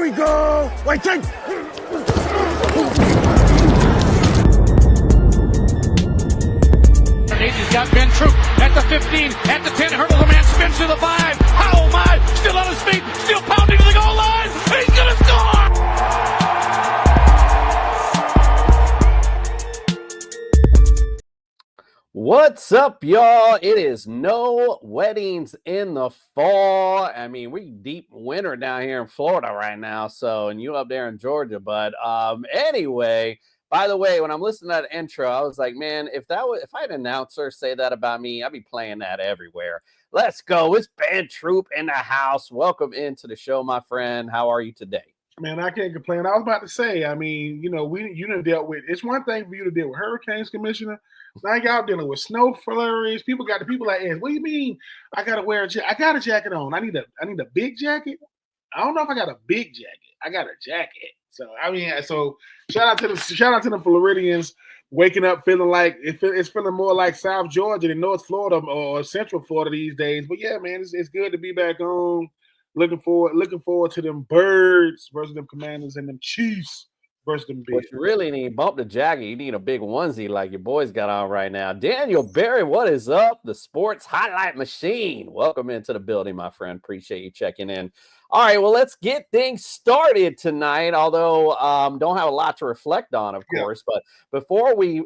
Here we go. Wait, take. He's got Ben Troupe at the 15, at the 10, hurdles a man, spins to the 5. Oh my, still on his feet, still pounding to the goal line. He's gonna score! What's up, y'all? It is no weddings in the fall. I mean, we deep winter down here in Florida right now. So, and you up there in Georgia. But anyway, by the way, when I'm listening to that intro, I was like, man, if I had an announcer say that about me, I'd be playing that everywhere. Let's go. It's Ben Troupe in the house. Welcome into the show, my friend. How are you today? Man, I can't complain. I was about to say, I mean, you done dealt with, it's one thing for you to deal with hurricanes, Commissioner. Now y'all dealing with snow flurries. People like, what do you mean I got to wear a jacket? I got a jacket on. I need a big jacket. I don't know if I got a big jacket. I got a jacket. So, I mean, shout out to the Floridians waking up feeling like it's feeling more like South Georgia than North Florida or Central Florida these days. But yeah, man, it's good to be back home. Looking forward to them Birds versus them Commanders and them Chiefs versus them Bills. But you really need bump the jacket. You need a big onesie like your boys got on right now. Daniel Berry, what is up? The sports highlight machine. Welcome into the building, my friend. Appreciate you checking in. All right, well, let's get things started tonight, although don't have a lot to reflect on, of course. But before we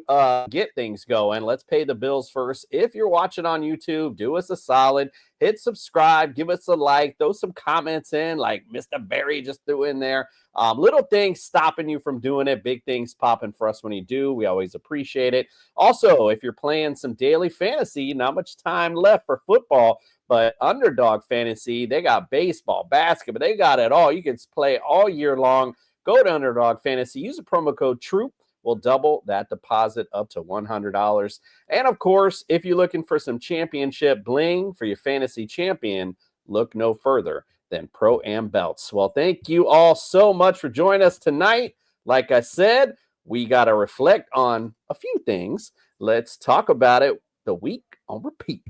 get things going, let's pay the bills first. If you're watching on YouTube, do us a solid. Hit subscribe, give us a like, throw some comments in like Mr. Barry just threw in there. Little things stopping you from doing it, big things popping for us when you do. We always appreciate it. Also, if you're playing some daily fantasy, not much time left for football, but Underdog Fantasy, they got baseball, basketball, they got it all. You can play all year long. Go to Underdog Fantasy, use the promo code Troupe. We'll double that deposit up to $100. And of course, if you're looking for some championship bling for your fantasy champion, look no further than Pro-Am Belts. Well, thank you all so much for joining us tonight. Like I said, we got to reflect on a few things. Let's talk about it. The week on repeat.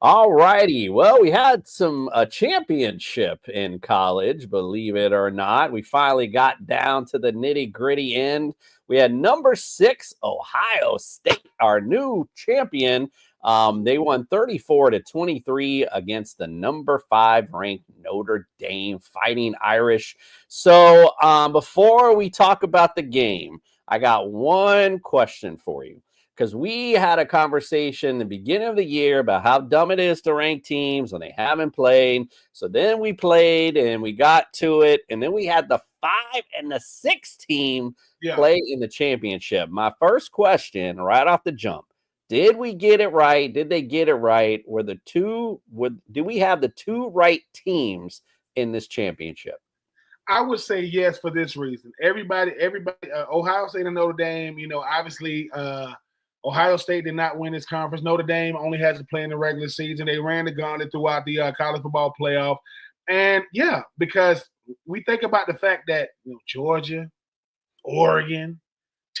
All righty. Well, we had a championship in college, believe it or not. We finally got down to the nitty-gritty end. We had number 6, Ohio State, our new champion. They won 34-23 against the number 5 ranked Notre Dame Fighting Irish. So before we talk about the game, I got one question for you. Because we had a conversation in the beginning of the year about how dumb it is to rank teams when they haven't played. So then we played and we got to it. And then we had the 5 and the 6 team play in the championship. My first question right off the jump. Did we get it right? Did they get it right? Do we have the 2 right teams in this championship? I would say yes for this reason. Everybody, Ohio State and Notre Dame, obviously Ohio State did not win this conference. Notre Dame only has to play in the regular season. They ran the gauntlet throughout the college football playoff. And, because we think about the fact that Georgia, Oregon,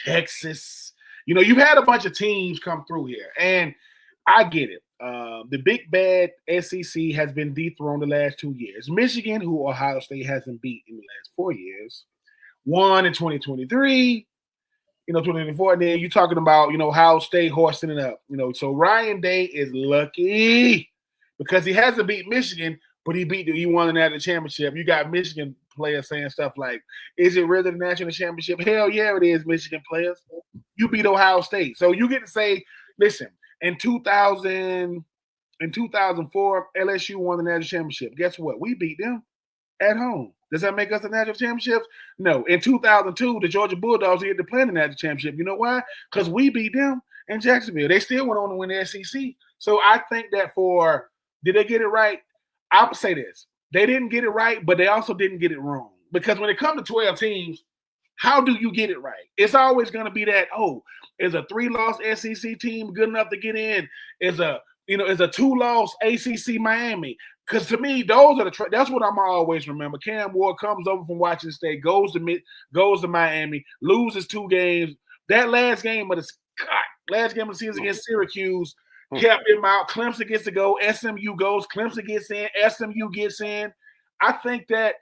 Texas, you've had a bunch of teams come through here. And I get it. The big bad SEC has been dethroned the last 2 years. Michigan, who Ohio State hasn't beat in the last 4 years, won in 2023. 2024, and then you're talking about, Ohio State hoisting it up. So Ryan Day is lucky because he hasn't beat Michigan, but he won the national championship. You got Michigan players saying stuff like, is it really the national championship? Hell yeah, it is, Michigan players. You beat Ohio State. So you get to say, listen, in 2004, LSU won the national championship. Guess what? We beat them at home. Does that make us a national championship? No. In 2002, the Georgia Bulldogs didn't get to play in the national championship. You know why? Because we beat them in Jacksonville. They still went on to win the SEC. So I think that did they get it right? I would say this. They didn't get it right, but they also didn't get it wrong. Because when it comes to 12 teams, how do you get it right? It's always going to be that, is a 3-loss SEC team good enough to get in? Is a 2-loss ACC Miami? Because to me, those are that's what I'm always remember. Cam Ward comes over from Washington State, goes to Miami, loses 2 games. That last game of God, last game of the season against Syracuse, kept him out. Clemson gets to go. SMU goes. Clemson gets in. SMU gets in. I think that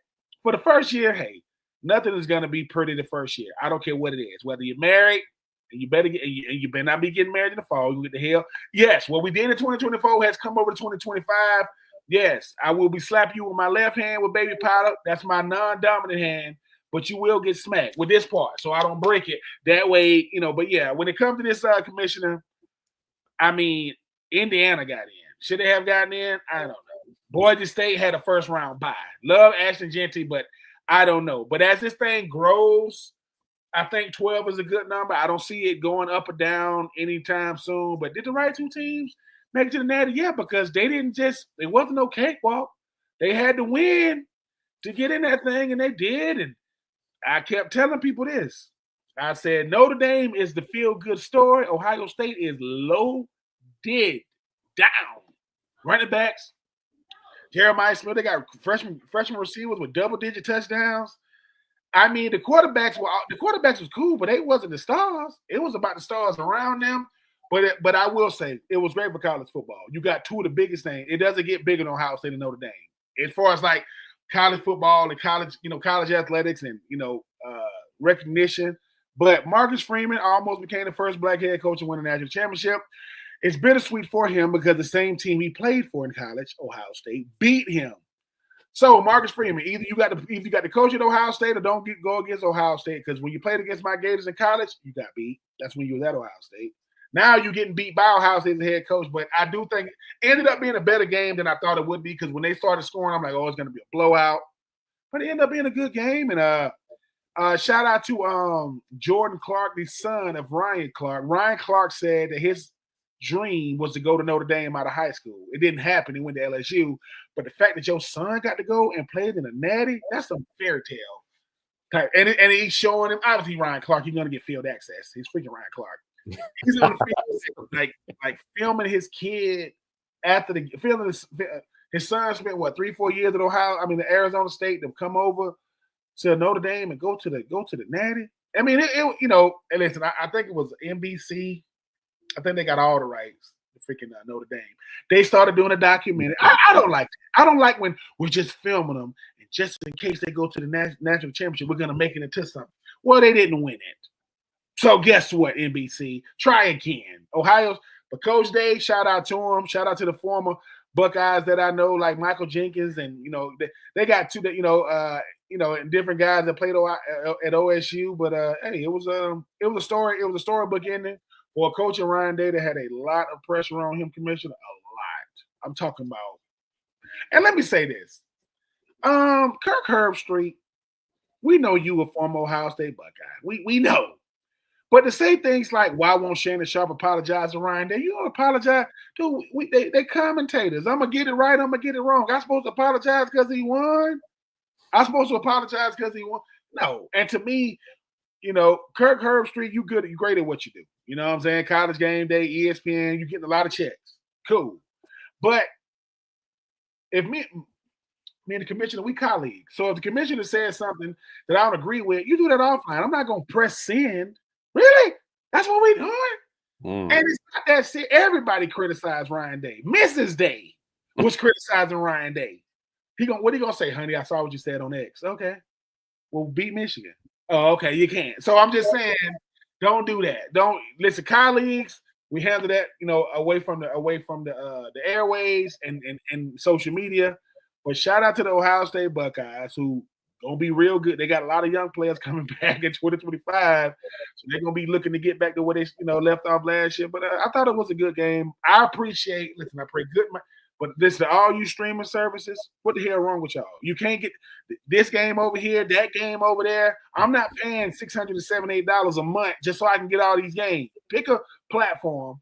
for the first year, hey, nothing is going to be pretty the first year. I don't care what it is. Whether you're married, and you better not be getting married in the fall. You get the hell. Yes, what we did in 2024 has come over to 2025. Yes, I will be slapping you with my left hand with baby powder. That's my non-dominant hand. But you will get smacked with this part, so I don't break it. That way, But yeah, when it comes to this commissioner, I mean, Indiana got in. Should they have gotten in? I don't know. Boise State had a first round bye. Love Ashton Genty, but I don't know. But as this thing grows, I think 12 is a good number. I don't see it going up or down anytime soon. But did the right two teams make it to the Natty? Yeah, because it wasn't no cakewalk. They had to win to get in that thing, and they did. And I kept telling people this. I said Notre Dame is the feel-good story. Ohio State is loaded down. Running backs, Jeremiah Smith, they got freshman receivers with double-digit touchdowns. I mean, the quarterbacks was cool, but they wasn't the stars. It was about the stars around them. But I will say it was great for college football. You got two of the biggest things. It doesn't get bigger than Ohio State and Notre Dame. As far as like college football and college athletics and recognition. But Marcus Freeman almost became the first black head coach to win a national championship. It's bittersweet for him because the same team he played for in college, Ohio State, beat him. So Marcus Freeman, either you got to coach at Ohio State or don't go against Ohio State, because when you played against my Gators in college, you got beat. That's when you was at Ohio State. Now you're getting beat by Ohio State as a head coach, but I do think it ended up being a better game than I thought it would be, because when they started scoring, I'm like, oh, it's going to be a blowout. But it ended up being a good game. And shout out to Jordan Clark, the son of Ryan Clark. Ryan Clark said that his dream was to go to Notre Dame out of high school. It didn't happen. He went to LSU. But the fact that your son got to go and played in a natty, that's some fairy tale type. And he's showing him, obviously Ryan Clark, he's going to get field access. He's freaking Ryan Clark. He's going to like filming his kid after his son spent 3-4 years at the Arizona State, to come over to Notre Dame and go to the natty. I mean, and listen, I think it was NBC. I think they got all the rights to freaking Notre Dame. They started doing a documentary. I don't like that. I don't like when we're just filming them, and just in case they go to the national championship, we're going to make it into something. Well, they didn't win it. So guess what, NBC? Try again. But Coach Dave, shout out to him. Shout out to the former Buckeyes that I know, like Michael Jenkins, and they got two that and different guys that played at OSU. But hey, it was a story. It was a storybook ending for a coach of Ryan Day that had a lot of pressure on him, Commissioner. A lot. I'm talking about. And let me say this, Kirk Herbstreit, we know you a former Ohio State Buckeye. We know. But to say things like, why won't Shannon Sharp apologize to Ryan Day? You don't apologize. Dude, they commentators. I'm going to get it right. I'm going to get it wrong. I'm supposed to apologize because he won? I'm supposed to apologize because he won? No. And to me, Kirk Herbstreit, you good. You great at what you do. You know what I'm saying? College Game Day, ESPN, you're getting a lot of checks. Cool. But if me and the commissioner, we colleagues. So if the commissioner says something that I don't agree with, you do that offline. I'm not going to press send. Really? That's what we doing? And it's not that shit. Everybody criticized Ryan Day. Mrs. Day was criticizing Ryan Day. What he gonna say, honey? I saw what you said on X. Okay. Well, beat Michigan. Oh, okay, you can't. So I'm just saying, don't do that. Don't listen, colleagues. We handle that, away from the airways and social media. But shout out to the Ohio State Buckeyes, who gonna be real good. They got a lot of young players coming back in 2025, so they're gonna be looking to get back to where they left off last year. But I thought it was a good game. I appreciate. Listen, I pray good. But listen, to all you streaming services, what the hell wrong with y'all? You can't get this game over here, that game over there. I'm not paying $678 a month just so I can get all these games. Pick a platform,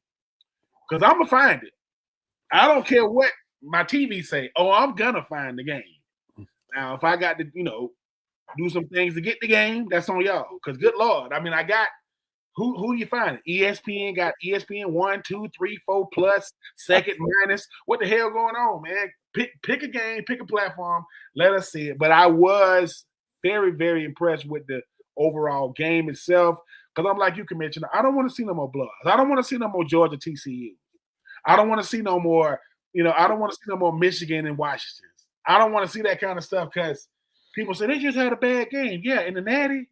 because I'm gonna find it. I don't care what my TV say. Oh, I'm gonna find the game. Now, if I got to, do some things to get the game, that's on y'all. Because good Lord, I mean, I got who do you find? ESPN got ESPN 1, 2, 3, 4 plus, second minus. What the hell going on, man? Pick a game, pick a platform, let us see it. But I was very, very impressed with the overall game itself. because I'm like you, Commissioner. I don't want to see no more blowouts. I don't want to see no more Georgia TCU. I don't want to see no more, I don't want to see no more Michigan and Washington. I don't want to see that kind of stuff because people say they just had a bad game. Yeah, in the Natty,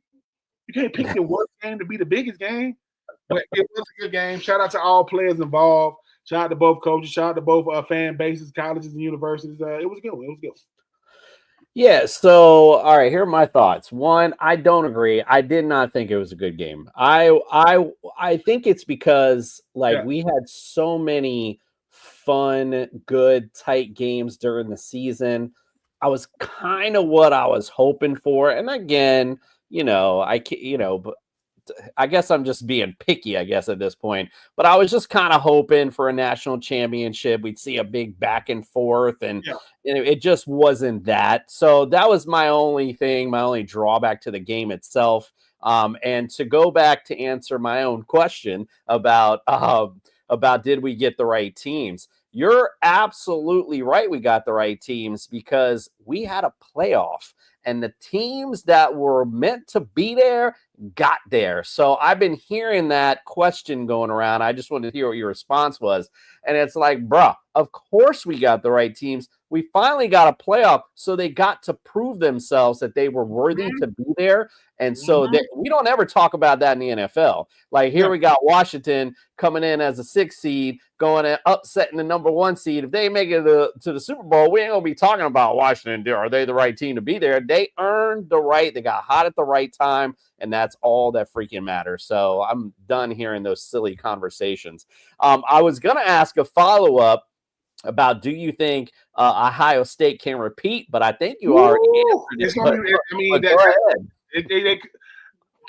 you can't pick your worst game to be the biggest game. But it was a good game. Shout out to all players involved. Shout out to both coaches. Shout out to both fan bases, colleges, and universities. It was good. It was good. Yeah, so all right, here are my thoughts. One, I don't agree. I did not think it was a good game. I think it's because we had so many fun, good, tight games during the season. I was kind of what I was hoping for. And again, but I guess I'm just being picky, I guess, at this point. But I was just kind of hoping for a national championship. We'd see a big back and forth, and it just wasn't that. So that was my only thing, my only drawback to the game itself. And to go back to answer my own question about did we get the right teams? You're absolutely right. We got the right teams because we had a playoff. And the teams that were meant to be there got there. So I've been hearing that question going around. I just wanted to hear what your response was. And it's like, bruh, of course we got the right teams. We finally got a playoff, so they got to prove themselves that they were worthy to be there. And so we don't ever talk about that in the NFL. Like here we got Washington coming in as a 6th seed, going and upsetting the number 1 seed. If they make it to the Super Bowl, we ain't going to be talking about Washington. Are they the right team to be there? They earned the right. They got hot at the right time, and that's all that freaking matters. So I'm done hearing those silly conversations. I was going to ask a follow-up about do you think Ohio State can repeat, but I think you already answered it.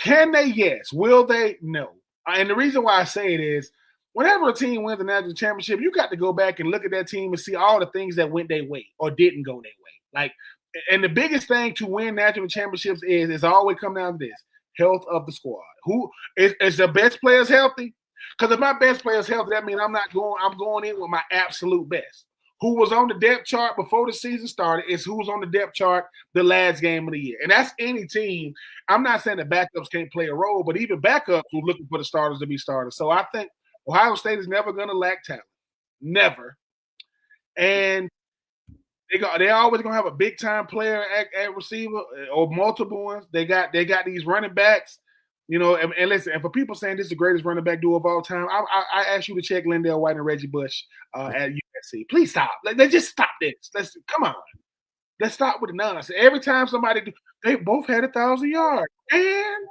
Can they? Yes. Will they? No. And the reason why I say it is whenever a team wins the national championship, you got to go back and look at that team and see all the things that went their way or didn't go their way. And the biggest thing to win national championships is always come down to this: health of the squad. Who is the best players healthy? Because if my best player is healthy, that means I'm going in with my absolute best. Who was on the depth chart before the season started is who was on the depth chart the last game of the year. And that's any team. I'm not saying that backups can't play a role, but even backups were looking for the starters to be starters. So I think Ohio State is never going to lack talent. Never. And they're always going to have a big-time player at receiver or multiple ones. They got these running backs. And listen, and for people saying this is the greatest running back duo of all time, I ask you to check Lindell White and Reggie Bush at USC. Please stop. Let's just stop this. Come on. Let's stop with the nonsense. Every time somebody they both had 1,000 yards. And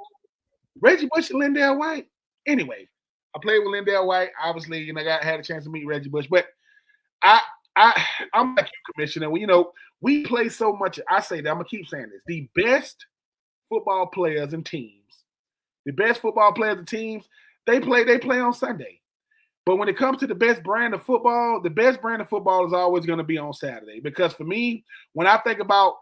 Reggie Bush and Lindell White. Anyway, I played with Lindell White. Obviously, I had a chance to meet Reggie Bush. But I'm like you, Commissioner. We play so much. I say that. I'm going to keep saying this. The best football players and teams, they play on Sunday. But when it comes to the best brand of football is always going to be on Saturday. Because for me, when I call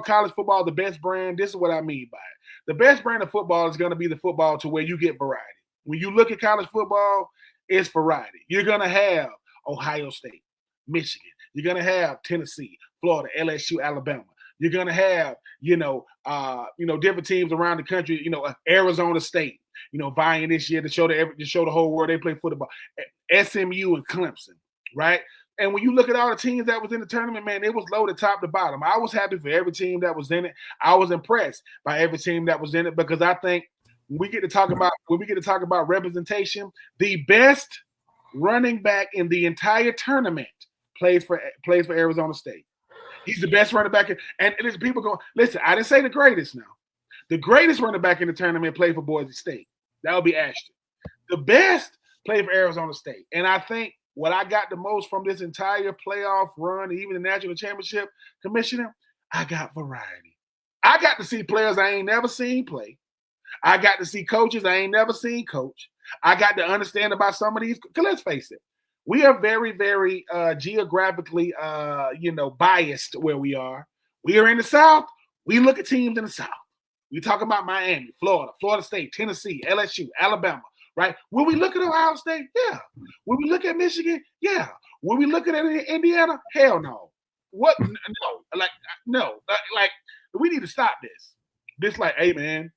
college football the best brand, this is what I mean by it. The best brand of football is going to be the football to where you get variety. When you look at college football, it's variety. You're going to have Ohio State, Michigan. You're going to have Tennessee, Florida, LSU, Alabama. You're going to have, different teams around the country, Arizona State, vying this year to show the whole world they play football. SMU and Clemson, right? And when you look at all the teams that was in the tournament, man, it was loaded top to bottom. I was happy for every team that was in it. I was impressed by every team that was in it because I think when we get to talk about representation, the best running back in the entire tournament plays for Arizona State. He's the best running back. And there's people going, listen, I didn't say the greatest now. The greatest running back in the tournament played for Boise State. That would be Ashton. The best played for Arizona State. And I think what I got the most from this entire playoff run, even the national championship, Commissioner, I got variety. I got to see players I ain't never seen play. I got to see coaches I ain't never seen coach. I got to understand about some of these. Because let's face it, we are very, very geographically, biased where we are. We are in the South. We look at teams in the South. We talk about Miami, Florida, Florida State, Tennessee, LSU, Alabama, right? When we look at Ohio State, yeah. When we look at Michigan, yeah. When we look at Indiana, hell no. What? No. No. We need to stop this. This hey, man,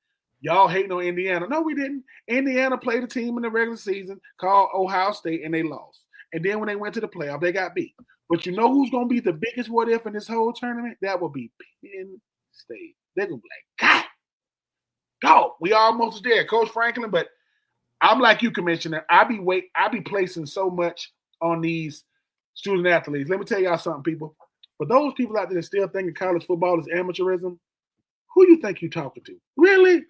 Y'all hating on Indiana. No, we didn't. Indiana played a team in the regular season called Ohio State, and they lost. And then when they went to the playoff, they got beat. But you know who's going to be the biggest what if in this whole tournament? That will be Penn State. They're going to be like, God, we almost there, Coach Franklin. But I'm like you, Commissioner. I be placing so much on these student athletes. Let me tell y'all something, people. For those people out there that still thinking college football is amateurism, who you think you're talking to? Really?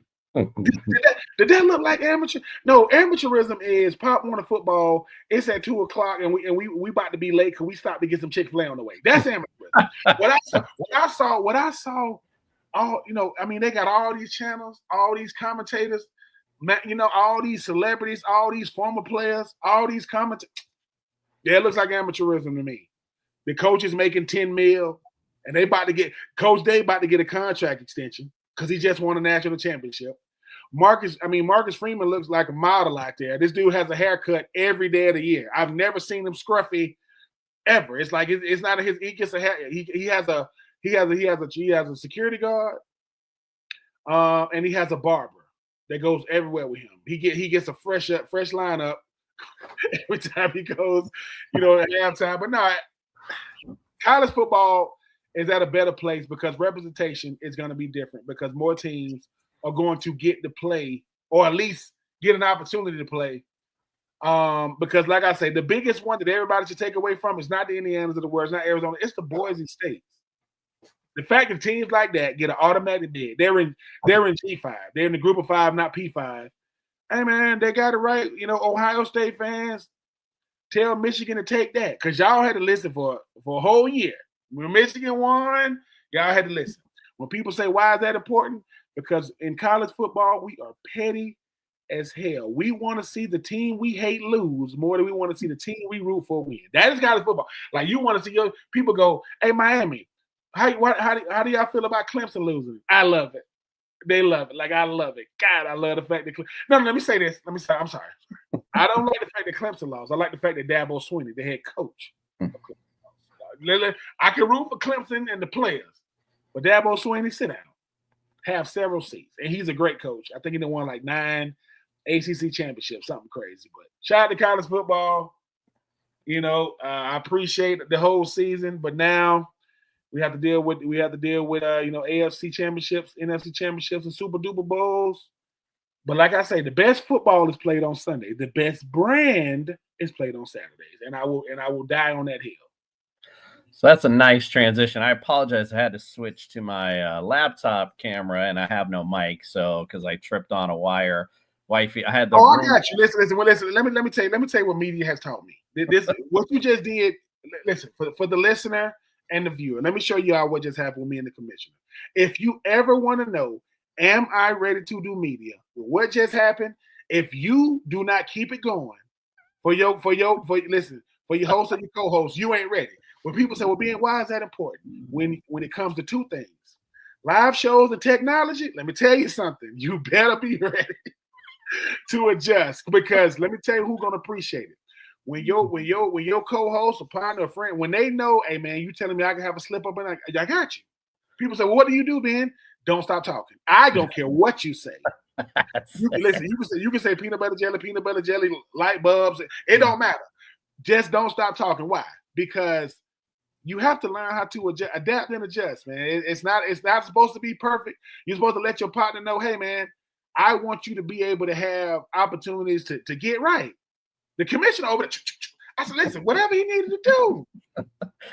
Did that look like amateur? No, amateurism is Pop Warner football. It's at 2:00 and we about to be late because we stopped to get some Chick-fil-A on the way. That's amateurism. what I saw, all they got all these channels, all these commentators, all these celebrities, all these former players, all these commentators. Yeah, it looks like amateurism to me. The coach is making $10 million, and Coach Day about to get a contract extension because he just won a national championship. Marcus Freeman looks like a model out there. This dude has a haircut every day of the year. I've never seen him scruffy ever. It's like it's not his. He gets a hair. He has a security guard, and he has a barber that goes everywhere with him. He gets a fresh lineup every time he goes, at halftime. But no, college football is at a better place because representation is going to be different because more teams are going to get to play or at least get an opportunity to play. Because like I say, the biggest one that everybody should take away from is not the Indianas of the world, it's not Arizona, it's the Boise States. The fact that teams like that get an automatic bid, they're in G5, they're in the group of 5, not P5. Hey man, they got it right. Ohio State fans, tell Michigan to take that because y'all had to listen for a whole year. When Michigan won, y'all had to listen. When people say, why is that important? Because in college football, we are petty as hell. We want to see the team we hate lose more than we want to see the team we root for win. That is college football. Like you want to see your people go, hey, Miami, how do y'all feel about Clemson losing? I love it. They love it. Like I love it. God, I love the fact that No, let me say this. I'm sorry. I don't like the fact that Clemson lost. I like the fact that Dabo Swinney, the head coach. I can root for Clemson and the players, but Dabo Swinney, sit down. Have several seats, and he's a great coach. I think he won like 9 ACC championships, something crazy. But shout out to college football. I appreciate the whole season, but now we have to deal with AFC championships, NFC championships, and Super Duper Bowls. But like I say, the best football is played on Sunday. The best brand is played on Saturdays, and I will die on that hill. So that's a nice transition. I apologize. I had to switch to my laptop camera, and I have no mic, because I tripped on a wire. Wifey, I had the. Oh, I got you. Listen. Let me tell you what media has taught me. This what you just did. Listen for the listener and the viewer. Let me show you all what just happened with me and the commissioner. If you ever want to know, am I ready to do media? What just happened? If you do not keep it going for your host and your co-host, you ain't ready. When people say, well, Ben, why is that important? When it comes to two things, live shows and technology, let me tell you something. You better be ready to adjust because let me tell you who's going to appreciate it. When your co-host, a partner, a friend, when they know, hey, man, you telling me I can have a slip up and I got you. People say, well, what do you do, Ben? Don't stop talking. I don't care what you say. You can say peanut butter jelly, light bulbs. It don't matter. Just don't stop talking. Why? Because you have to learn how to adapt and adjust, man. It's not supposed to be perfect. You're supposed to let your partner know, hey, man, I want you to be able to have opportunities to get right. The commissioner over there, I said, listen, whatever he needed to do.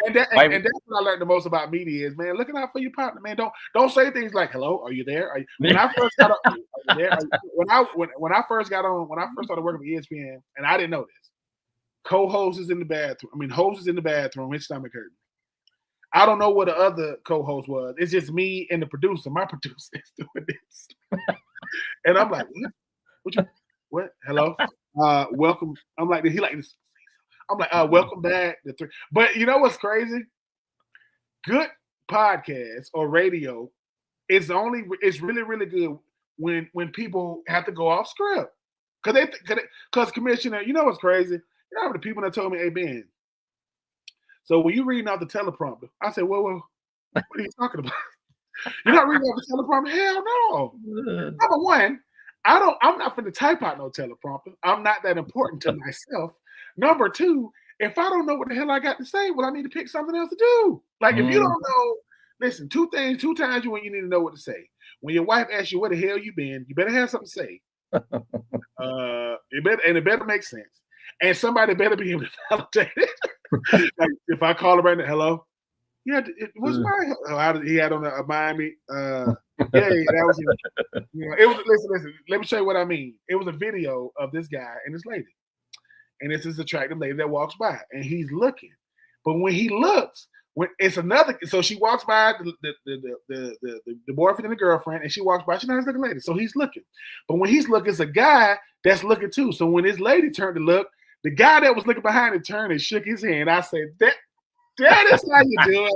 And that's what I learned the most about media is, man, looking out for your partner, man. Don't say things like, hello, are you there? When I first got on, when I first started working for ESPN, and I didn't know this, co-host is in the bathroom. Host is in the bathroom, his stomach hurting. I don't know what the other co-host was. It's just me and the producer. My producer is doing this. And I'm like, what? Hello? Welcome. I'm like, he like this. I'm like, welcome back. But you know what's crazy? Good podcast or radio it's really, really good when people have to go off script. Because Commissioner, you know what's crazy? You know how many people that told me, hey, Ben, so when you reading out the teleprompter, I said, well, what are you talking about? You're not reading off a teleprompter? Hell no. Number one, I'm not finna type out no teleprompter. I'm not that important to myself. Number two, if I don't know what the hell I got to say, well, I need to pick something else to do. Like if you don't know, listen, two times when you need to know what to say. When your wife asks you where the hell you been, you better have something to say. It better make sense. And somebody better be able to validate it. Like if I call her right now, hello? Yeah, what's my he had on a Miami. Yeah, that was it. You know, it was listen, let me show you what I mean. It was a video of this guy and this lady. And it's this attractive lady that walks by and he's looking. But when he looks, when it's another, so she walks by the boyfriend and the girlfriend, and she walks by, she's not looking lady. So he's looking. But when he's looking, it's a guy that's looking too. So when his lady turned to look, the guy that was looking behind it turned and shook his hand. I said, that is how you do it.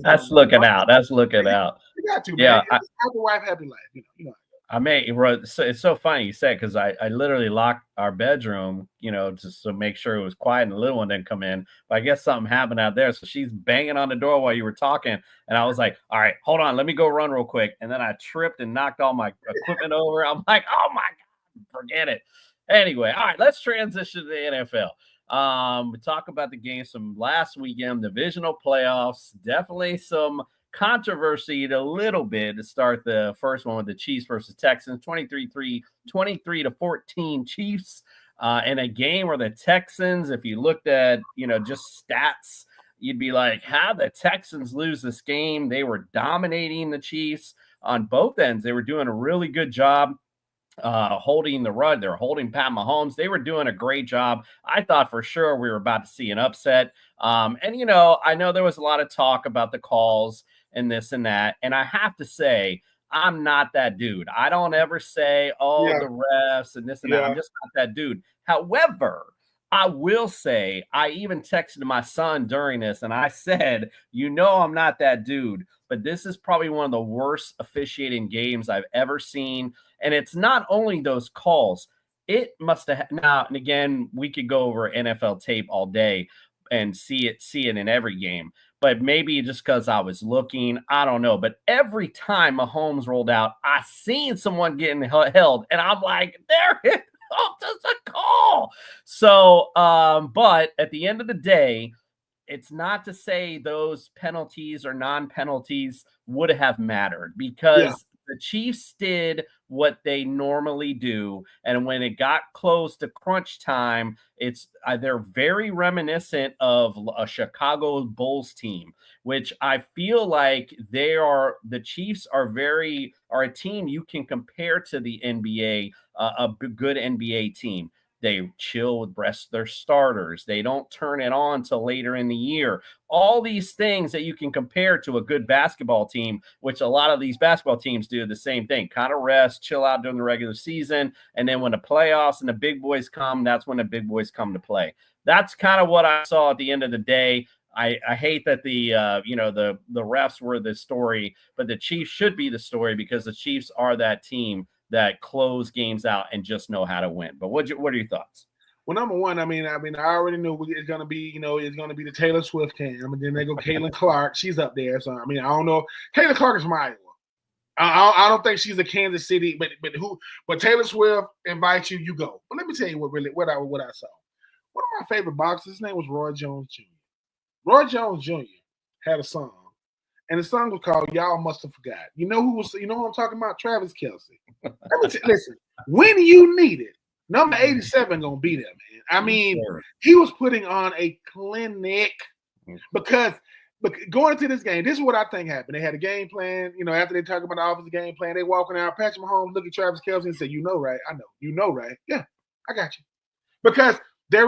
That's looking out. That's looking out. You got to, man. Happy wife, happy life. You know. I mean, it's so funny you said, because I literally locked our bedroom, you know, just to make sure it was quiet and the little one didn't come in. But I guess something happened out there. So she's banging on the door while you were talking. And I was like, all right, hold on. Let me go run real quick. And then I tripped and knocked all my equipment over. I'm like, oh, my God, forget it. Anyway, all right, let's transition to the NFL. We talk about the games from last weekend, divisional playoffs, definitely some controversy a little bit to start the first one with the Chiefs versus Texans, 23-14 Chiefs, in a game where the Texans, if you looked at, you know, just stats, you'd be like, how the Texans lose this game? They were dominating the Chiefs on both ends. They were doing a really good job holding the run. They're holding Pat Mahomes. They were doing a great job. I thought for sure we were about to see an upset. And, you know, I know there was a lot of talk about the calls and this and that. And I have to say, I'm not that dude. I don't ever say, the refs and this and that. I'm just not that dude. However, I will say, I even texted my son during this and I said, you know, I'm not that dude, but this is probably one of the worst officiating games I've ever seen. And it's not only those calls, it must have now, and again, we could go over NFL tape all day and see it in every game. But maybe just because I was looking, I don't know. But every time Mahomes rolled out, I seen someone getting held, and I'm like, there it is a call. So, but at the end of the day, it's not to say those penalties or non-penalties would have mattered, because the Chiefs did what they normally do. And when it got close to crunch time, they're very reminiscent of a Chicago Bulls team, which I feel like the Chiefs are a team you can compare to the NBA, a good NBA team. They chill with their starters. They don't turn it on till later in the year. All these things that you can compare to a good basketball team, which a lot of these basketball teams do the same thing. Kind of rest, chill out during the regular season. And then when the playoffs and the big boys come, that's when the big boys come to play. That's kind of what I saw at the end of the day. I hate that the refs were the story, but the Chiefs should be the story, because the Chiefs are that team that close games out and just know how to win. But what are your thoughts? Well, number one, I mean, I already knew it's gonna be, it's gonna be the Taylor Swift cam, and then they go Caitlin Clark. She's up there, so I mean, I don't know. Caitlin Clark is from Iowa. I don't think she's a Kansas City, but Taylor Swift invites you, you go. But let me tell you what I saw. One of my favorite boxers, his name was Roy Jones Jr. Roy Jones Jr. had a song, and the song was called "Y'all Must Have Forgot." You know who I'm talking about? Travis Kelce. Listen, when you need it, number 87 gonna be there, man. I mean, he was putting on a clinic, because going into this game, this is what I think happened. They had a game plan. After they talk about the offensive game plan, they walking out. Patrick Mahomes look at Travis Kelce and say, "You know, right? I know. You know, right? Yeah, I got you." Because there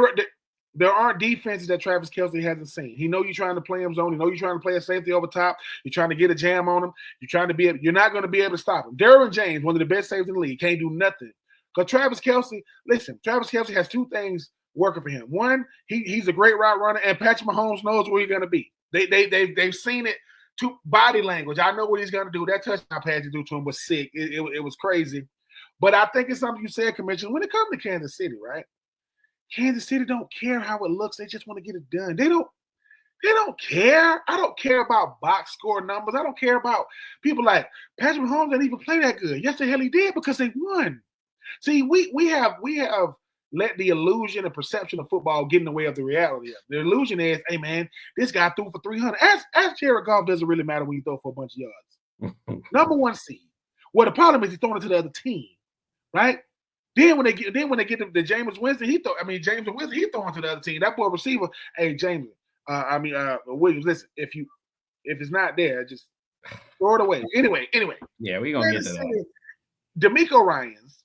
aren't defenses that Travis Kelce hasn't seen. He know you're trying to play him zone. He know you're trying to play a safety over top. You're trying to get a jam on him. You're not going to be able to stop him. Derwin James, one of the best safeties in the league, can't do nothing. Because Travis Kelce has two things working for him. One, he's a great route runner, and Patrick Mahomes knows where he's going to be. They've seen it to body language. I know what he's going to do. That touchdown pass he threw to him was sick. It was crazy. But I think it's something you said, Commissioner, when it comes to Kansas City, right? Kansas City don't care how it looks. They just want to get it done. They don't care. I don't care about box score numbers. I don't care about people like Patrick Mahomes didn't even play that good. Yes, the hell he did because they won. See, we have let the illusion and perception of football get in the way of the reality. The illusion is, hey man, this guy threw for 300. Ask Jared Goff, doesn't really matter when you throw for a bunch of yards. Number one seed. Well, the problem is he's throwing it to the other team, right? Then when they get to James Winston, James Winston, he throwing to the other team. That boy receiver, hey James, Williams, listen, if it's not there, just throw it away. Anyway. Yeah, we're gonna get to that. DeMeco Ryans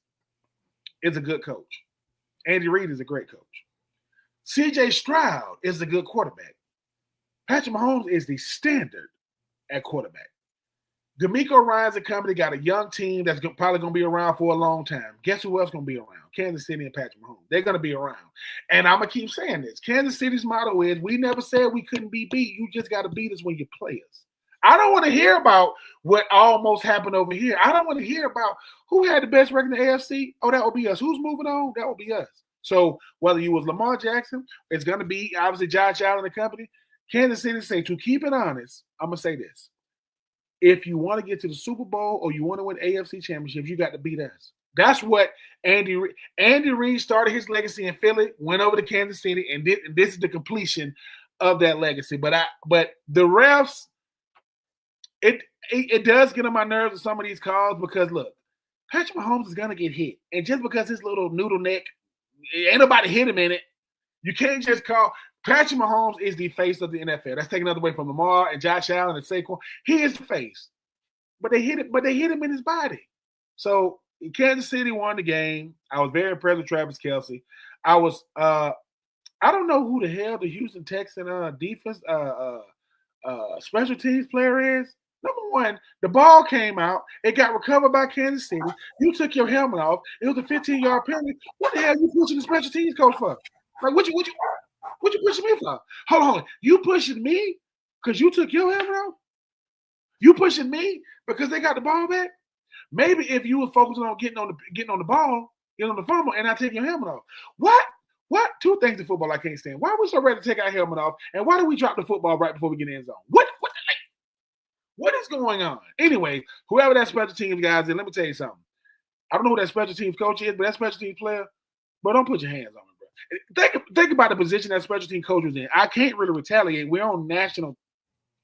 is a good coach. Andy Reid is a great coach. CJ Stroud is a good quarterback. Patrick Mahomes is the standard at quarterback. DeMeco Ryans and company got a young team that's probably going to be around for a long time. Guess who else going to be around? Kansas City and Patrick Mahomes. They're going to be around. And I'm going to keep saying this. Kansas City's motto is, we never said we couldn't be beat. You just got to beat us when you play us. I don't want to hear about what almost happened over here. I don't want to hear about who had the best record in the AFC. Oh, that would be us. Who's moving on? That would be us. So whether you was Lamar Jackson, it's going to be obviously Josh Allen and company. Kansas City say, to keep it honest, I'm going to say this. If you want to get to the Super Bowl or you want to win AFC championships, you got to beat us. That's what Andy Reid started his legacy in Philly, went over to Kansas City, and this is the completion of that legacy. But the refs, it does get on my nerves with some of these calls because look, Patrick Mahomes is gonna get hit, and just because his little noodle neck, ain't nobody hit him in it, you can't just call. Patrick Mahomes is the face of the NFL. That's taking another away from Lamar and Josh Allen and Saquon. He is the face, but they hit him in his body. So Kansas City won the game. I was very impressed with Travis Kelce. I don't know who the hell the Houston Texans defense special teams player is. Number one, the ball came out. It got recovered by Kansas City. You took your helmet off. It was a 15-yard penalty. What the hell are you pushing the special teams coach for? Like, what you pushing me for? Hold on. You pushing me because you took your helmet off? You pushing me because they got the ball back? Maybe if you were focusing on getting on the ball, getting on the fumble, and not taking your helmet off. What? Two things in football I can't stand. Why are we so ready to take our helmet off? And why do we drop the football right before we get in the end zone? What is going on? Anyway, whoever that special teams guy is, let me tell you something. I don't know who that special teams coach is, but that special teams player, but don't put your hands on him, bro. Think about the position that special team coach was in. I can't really retaliate. We're on national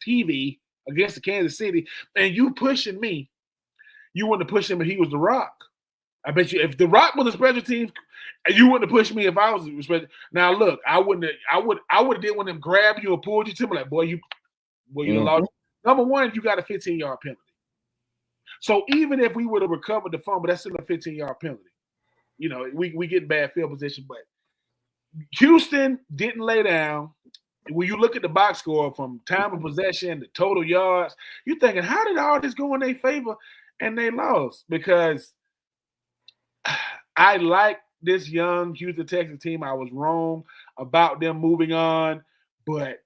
TV against the Kansas City, and you pushing me. You wouldn't have pushed him if he was The Rock. I bet you if The Rock was a special teams, you wouldn't have pushed me if I was a special. Now look, I would have did one of them grab you or pulled you to me like, boy, you lost. Number one, you got a 15-yard penalty. So even if we would have recovered the fumble, that's still a 15-yard penalty. You know, we get bad field position, but Houston didn't lay down. When you look at the box score from time of possession, the total yards, you're thinking, how did all this go in their favor? And they lost because I like this young Houston Texans team. I was wrong about them moving on, but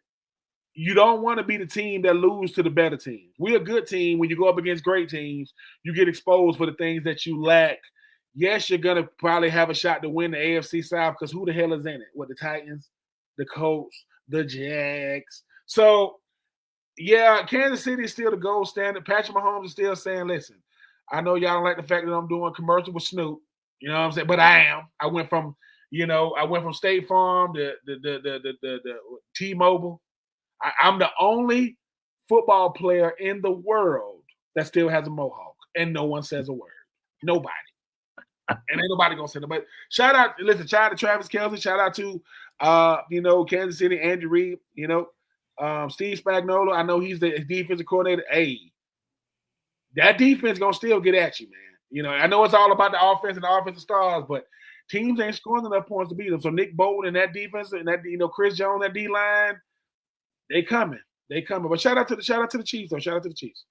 you don't want to be the team that lose to the better teams. We're a good team. When you go up against great teams, you get exposed for the things that you lack. Yes, you're going to probably have a shot to win the AFC South because who the hell is in it? What, the Titans, the Colts, the Jags. So, yeah, Kansas City is still the gold standard. Patrick Mahomes is still saying, listen, I know y'all don't like the fact that I'm doing commercial with Snoop. You know what I'm saying? But I am. I went from State Farm to the T-Mobile. I'm the only football player in the world that still has a mohawk, and no one says a word. Nobody. And ain't nobody gonna say no. But shout out to Travis Kelce. Shout out to Kansas City, Andy Reid. Steve Spagnuolo. I know he's the defensive coordinator. Hey, that defense gonna still get at you, man. I know it's all about the offense and the offensive stars, but teams ain't scoring enough points to beat them. So Nick Bolton and that defense and that Chris Jones, that D line, they coming. But shout out to the Chiefs, though. Shout out to the Chiefs.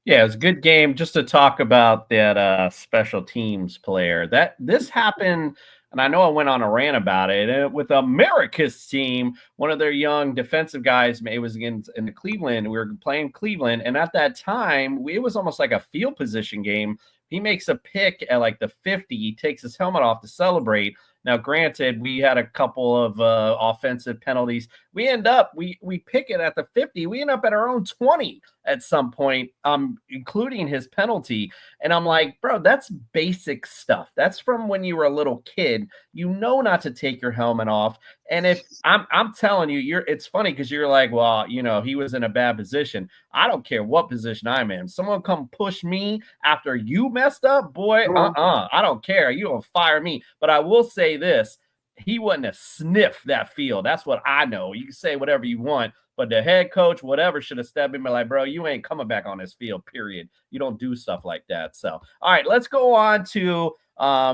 Yeah, it was a good game. Just to talk about that special teams player. This happened, and I know I went on a rant about it with America's team. One of their young defensive guys, it was in the Cleveland. We were playing Cleveland, and at that time, it was almost like a field position game. He makes a pick at like the 50. He takes his helmet off to celebrate. Now, granted, we had a couple of offensive penalties. We end up, we pick it at the 50. We end up at our own 20 at some point, including his penalty. And I'm like, bro, that's basic stuff. That's from when you were a little kid. You know not to take your helmet off. And if I'm telling you, it's funny because you're like, well, he was in a bad position. I don't care what position I'm in. Someone come push me after you messed up, boy. I don't care. You don't fire me. But I will say this. He wouldn't have sniffed that field. That's what I know. You can say whatever you want, but the head coach, whatever, should have stepped in and been like, bro, you ain't coming back on this field, period. You don't do stuff like that. So, all right, let's go on to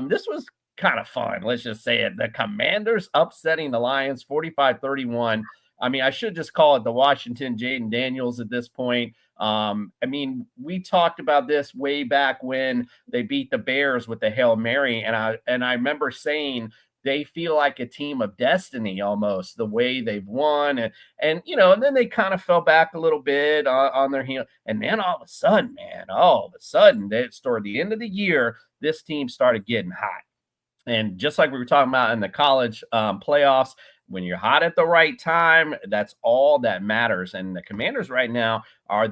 this was kind of fun. Let's just say it. The Commanders upsetting the Lions 45-31. I mean, I should just call it the Washington Jaden Daniels at this point. I mean, we talked about this way back when they beat the Bears with the Hail Mary, and I remember saying they feel like a team of destiny almost, the way they've won. And then they kind of fell back a little bit on their heel. And then all of a sudden, toward the end of the year, this team started getting hot. And just like we were talking about in the college playoffs, when you're hot at the right time, that's all that matters. And the Commanders right now are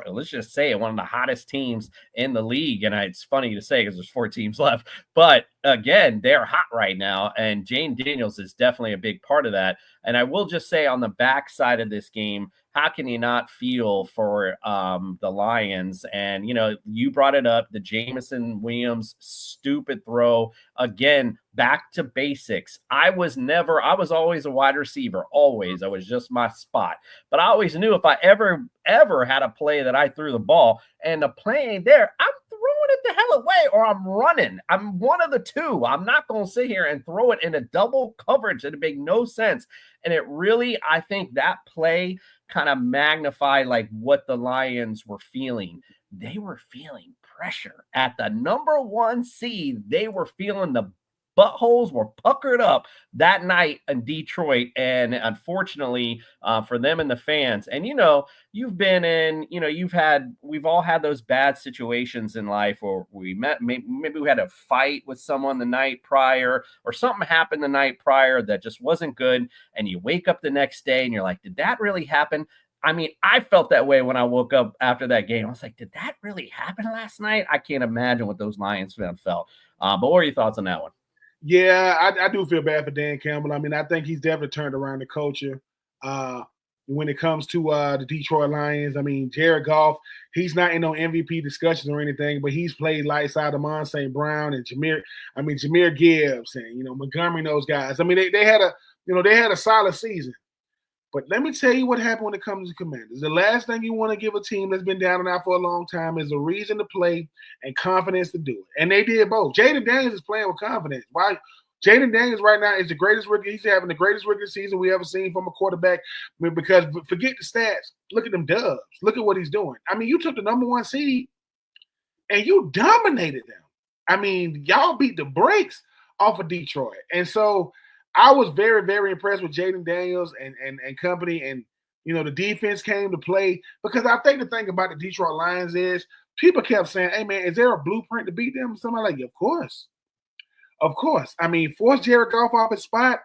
let's just say it, one of the hottest teams in the league. And it's funny to say because there's 4 teams left. But again, they're hot right now. And Jane Daniels is definitely a big part of that. And I will just say on the backside of this game, how can you not feel for the Lions? And, you brought it up, the Jameson Williams stupid throw. Again, back to basics. I was always a wide receiver, always. I was just my spot. But I always knew if I ever had a play that I threw the ball and the play ain't there, I'm throwing it the hell away or I'm running. I'm one of the two. I'm not going to sit here and throw it in a double coverage. It'd make no sense. And it really, I think that play kind of magnified like what the Lions were feeling. They were feeling pressure at the number 1 seed. They were feeling the buttholes were puckered up that night in Detroit. And unfortunately for them and the fans, and you've been in, we've all had those bad situations in life where we met, maybe we had a fight with someone the night prior or something happened the night prior that just wasn't good. And you wake up the next day and you're like, did that really happen? I mean, I felt that way when I woke up after that game. I was like, did that really happen last night? I can't imagine what those Lions fans felt. But what are your thoughts on that one? Yeah, I do feel bad for Dan Campbell. I mean, I think he's definitely turned around the culture. When it comes to the Detroit Lions, I mean, Jared Goff, he's not in no MVP discussions or anything, but he's played lights out of Amon St. Brown and Jahmyr Gibbs and Montgomery and those guys. I mean, they had a solid season. But let me tell you what happened when it comes to Commanders. The last thing you want to give a team that's been down and out for a long time is a reason to play and confidence to do it. And they did both. Jaden Daniels is playing with confidence. Why? Jaden Daniels right now is the greatest rookie. He's having the greatest rookie season we ever seen from a quarterback. I mean, because forget the stats. Look at them dubs. Look at what he's doing. I mean, you took the number 1 seed and you dominated them. I mean, y'all beat the brakes off of Detroit. And so I was very, very impressed with Jaden Daniels and company. And, the defense came to play because I think the thing about the Detroit Lions is people kept saying, hey, man, is there a blueprint to beat them? Somebody like, of course. Of course. I mean, force Jared Goff off his spot,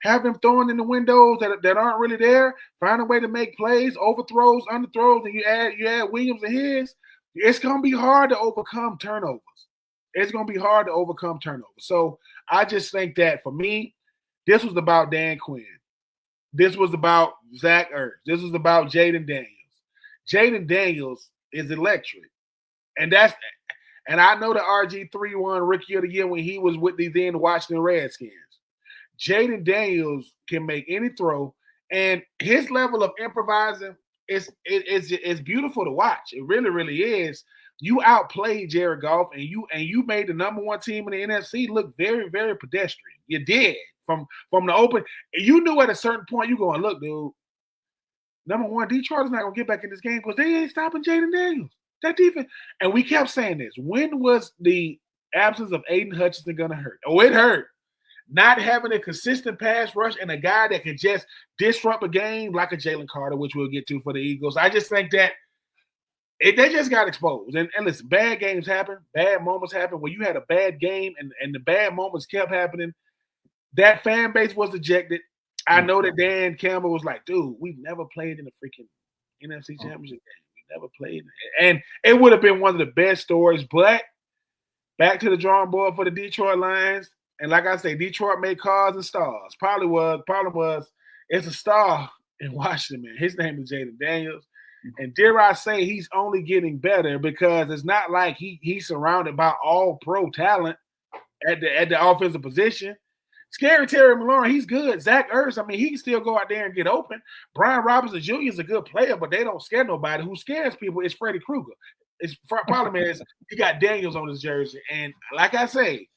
have him throwing in the windows that aren't really there, find a way to make plays, overthrows, underthrows, and you add Williams and his. It's going to be hard to overcome turnovers. It's going to be hard to overcome turnovers. So I just think that for me, this was about Dan Quinn. This was about Zach Ertz. This was about Jaden Daniels. Jaden Daniels is electric. And I know the RG3 won Rookie of the Year when he was with the then Washington Redskins. Jaden Daniels can make any throw, and his level of improvising is beautiful to watch. It really, really is. You outplayed Jared Goff, and you made the number 1 team in the NFC look very, very pedestrian. You did. From the open, you knew at a certain point you're going, look, dude, number 1, Detroit is not going to get back in this game because they ain't stopping Jaden Daniels. That defense. And we kept saying this. When was the absence of Aiden Hutchinson going to hurt? Oh, it hurt. Not having a consistent pass rush and a guy that can just disrupt a game like a Jalen Carter, which we'll get to for the Eagles. I just think that they just got exposed. And listen, bad games happen. Bad moments happen. When you had a bad game and the bad moments kept happening, that fan base was ejected. I know that Dan Campbell was like, dude, we've never played in a freaking NFC Championship game. We never played. And it would have been one of the best stories, but back to the drawing board for the Detroit Lions. And like I say, Detroit made cars and stars. Problem was, it's a star in Washington, man. His name is Jaden Daniels. And dare I say, he's only getting better because it's not like he's surrounded by all pro talent at the offensive position. Scary Terry McLaurin, he's good. Zach Ertz, I mean, he can still go out there and get open. Brian Robinson Jr. is a good player, but they don't scare nobody. Who scares people is Freddie Krueger. His problem is he got Daniels on his jersey. And like I say,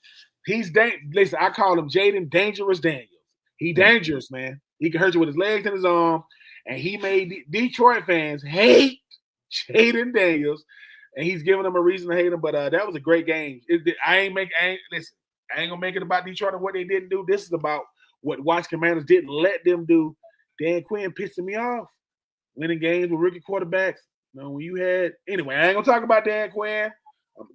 listen, I call him Jaden Dangerous Daniels. He dangerous, man. He can hurt you with his legs and his arm. And he made Detroit fans hate Jaden Daniels. And he's giving them a reason to hate him. But that was a great game. I ain't gonna make it about Detroit and what they didn't do. This is about what Washington Commanders didn't let them do. Dan Quinn pissing me off. Winning games with rookie quarterbacks. You know, when you had anyway, I ain't gonna talk about Dan Quinn.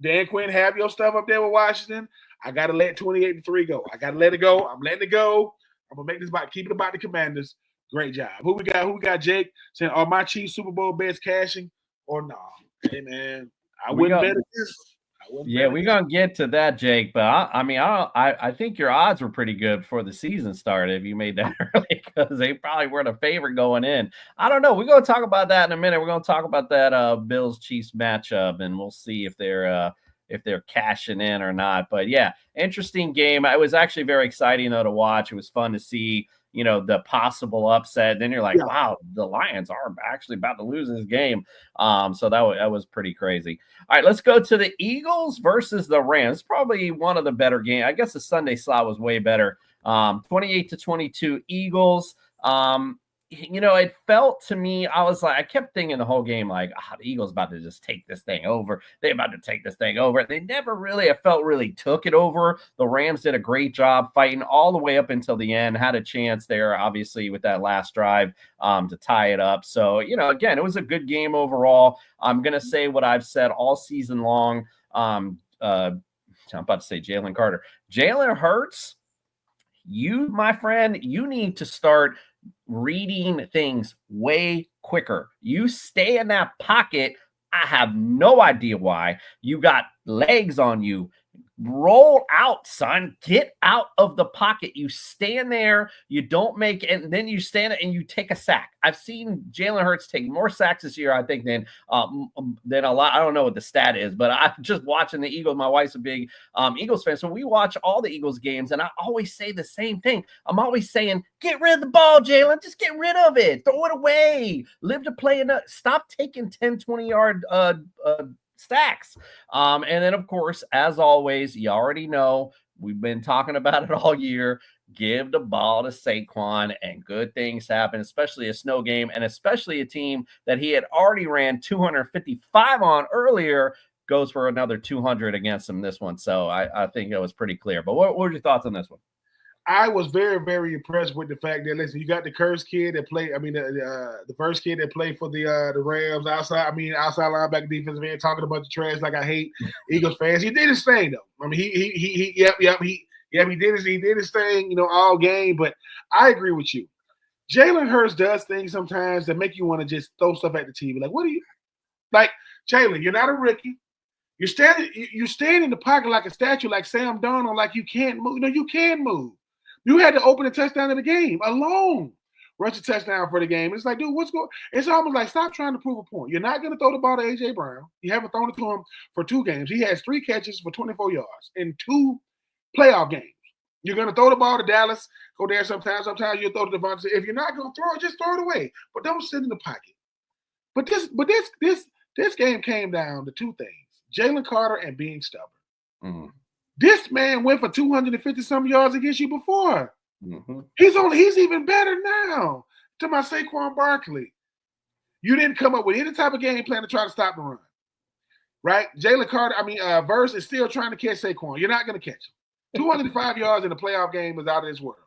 Dan Quinn, have your stuff up there with Washington. I gotta let 28-3 go. I gotta let it go. I'm letting it go. I'm gonna make this keep it about the Commanders. Great job. Who we got? Jake saying, "Are my Chiefs Super Bowl bets cashing or no?" Hey man, I wouldn't bet this. Yeah, we're gonna get to that, Jake. But I think your odds were pretty good before the season started if you made that early because they probably weren't a favorite going in. I don't know. We're gonna talk about that in a minute. We're gonna talk about that Bills Chiefs matchup, and we'll see if they're cashing in or not. But yeah, interesting game. It was actually very exciting though to watch. It was fun to see. You know, the possible upset. Then you're like, wow, the Lions are actually about to lose this game. So that was pretty crazy. All right, let's go to the Eagles versus the Rams. Probably one of the better games. I guess the Sunday slot was way better. 28-22 Eagles. You know, it felt to me, I kept thinking the whole game, like, the Eagles about to just take this thing over. They're about to take this thing over. They never really, I felt really took it over. The Rams did a great job fighting all the way up until the end, had a chance there, obviously, with that last drive to tie it up. So, you know, again, it was a good game overall. I'm going to say what I've said all season long. I'm about to say Jalen Carter. Jalen Hurts, you, my friend, you need to start reading things way quicker. You stay in that pocket. I have no idea why. You got legs on you. Roll out, son. Get out of the pocket. You stand there. You don't make, and then you stand and you take a sack. I've seen Jalen Hurts take more sacks this year, I think, than a lot. I don't know what the stat is, but I'm just watching the Eagles. My wife's a big Eagles fan, so we watch all the Eagles games, and I always say the same thing. I'm always saying, get rid of the ball, Jalen. Just get rid of it. Throw it away. Live to play enough. Stop taking 10, 20-yard stacks. And then, of course, as always, you already know, we've been talking about it all year. Give the ball to Saquon and good things happen, especially a snow game and especially a team that he had already ran 255 on earlier goes for another 200 against him this one. So I think it was pretty clear. But what were your thoughts on this one? I was very, very impressed with the fact that, listen, you got the Curse kid that played, the first kid that played for the Rams outside linebacker defensive end, talking about the trash like I hate Eagles fans. He did his thing, though. I mean, he did his thing, you know, all game. But I agree with you. Jalen Hurts does things sometimes that make you want to just throw stuff at the TV. Like, what are you – like, Jalen, you're not a rookie. You stand in the pocket like a statue, like Sam Darnold, like you can't move. No, you can move. You had to open a touchdown of the game alone. Rush a touchdown for the game. It's like, dude, what's going – it's almost like stop trying to prove a point. You're not going to throw the ball to A.J. Brown. You haven't thrown it to him for 2 games. He has 3 catches for 24 yards in 2 playoff games. You're going to throw the ball to Dallas, go there sometimes. Sometimes you'll throw to Devontae. If you're not going to throw it, just throw it away. But don't sit in the pocket. But this game came down to 2 things. Jalen Carter and being stubborn. Mm-hmm. This man went for 250-some yards against you before. Mm-hmm. He's even better now. To my Saquon Barkley. You didn't come up with any type of game plan to try to stop the run. Right? Jalen Carter, Verse is still trying to catch Saquon. You're not going to catch him. 205 yards in a playoff game is out of this world.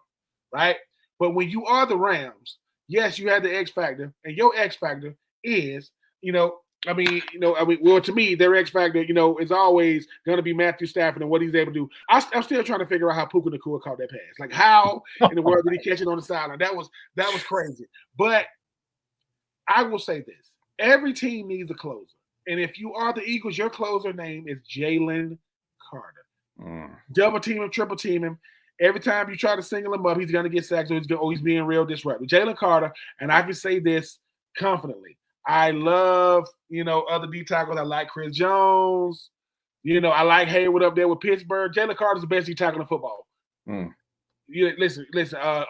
Right? But when you are the Rams, yes, you have the X factor, and your X factor is, you know, Well, to me, their X factor, is always going to be Matthew Stafford and what he's able to do. I'm still trying to figure out how Puka Nacua caught that pass. Like, how in the world did he catch it on the sideline? That was crazy. But I will say this: every team needs a closer, and if you are the Eagles, your closer name is Jalen Carter. Double team him, triple team him. Every time you try to single him up, he's going to get sacked, or he's being real disruptive. Jalen Carter, and I can say this confidently. I love, other D tackles. I like Chris Jones. I like Hayward up there with Pittsburgh. Jalen Carter's the best D tackle in football. Listen,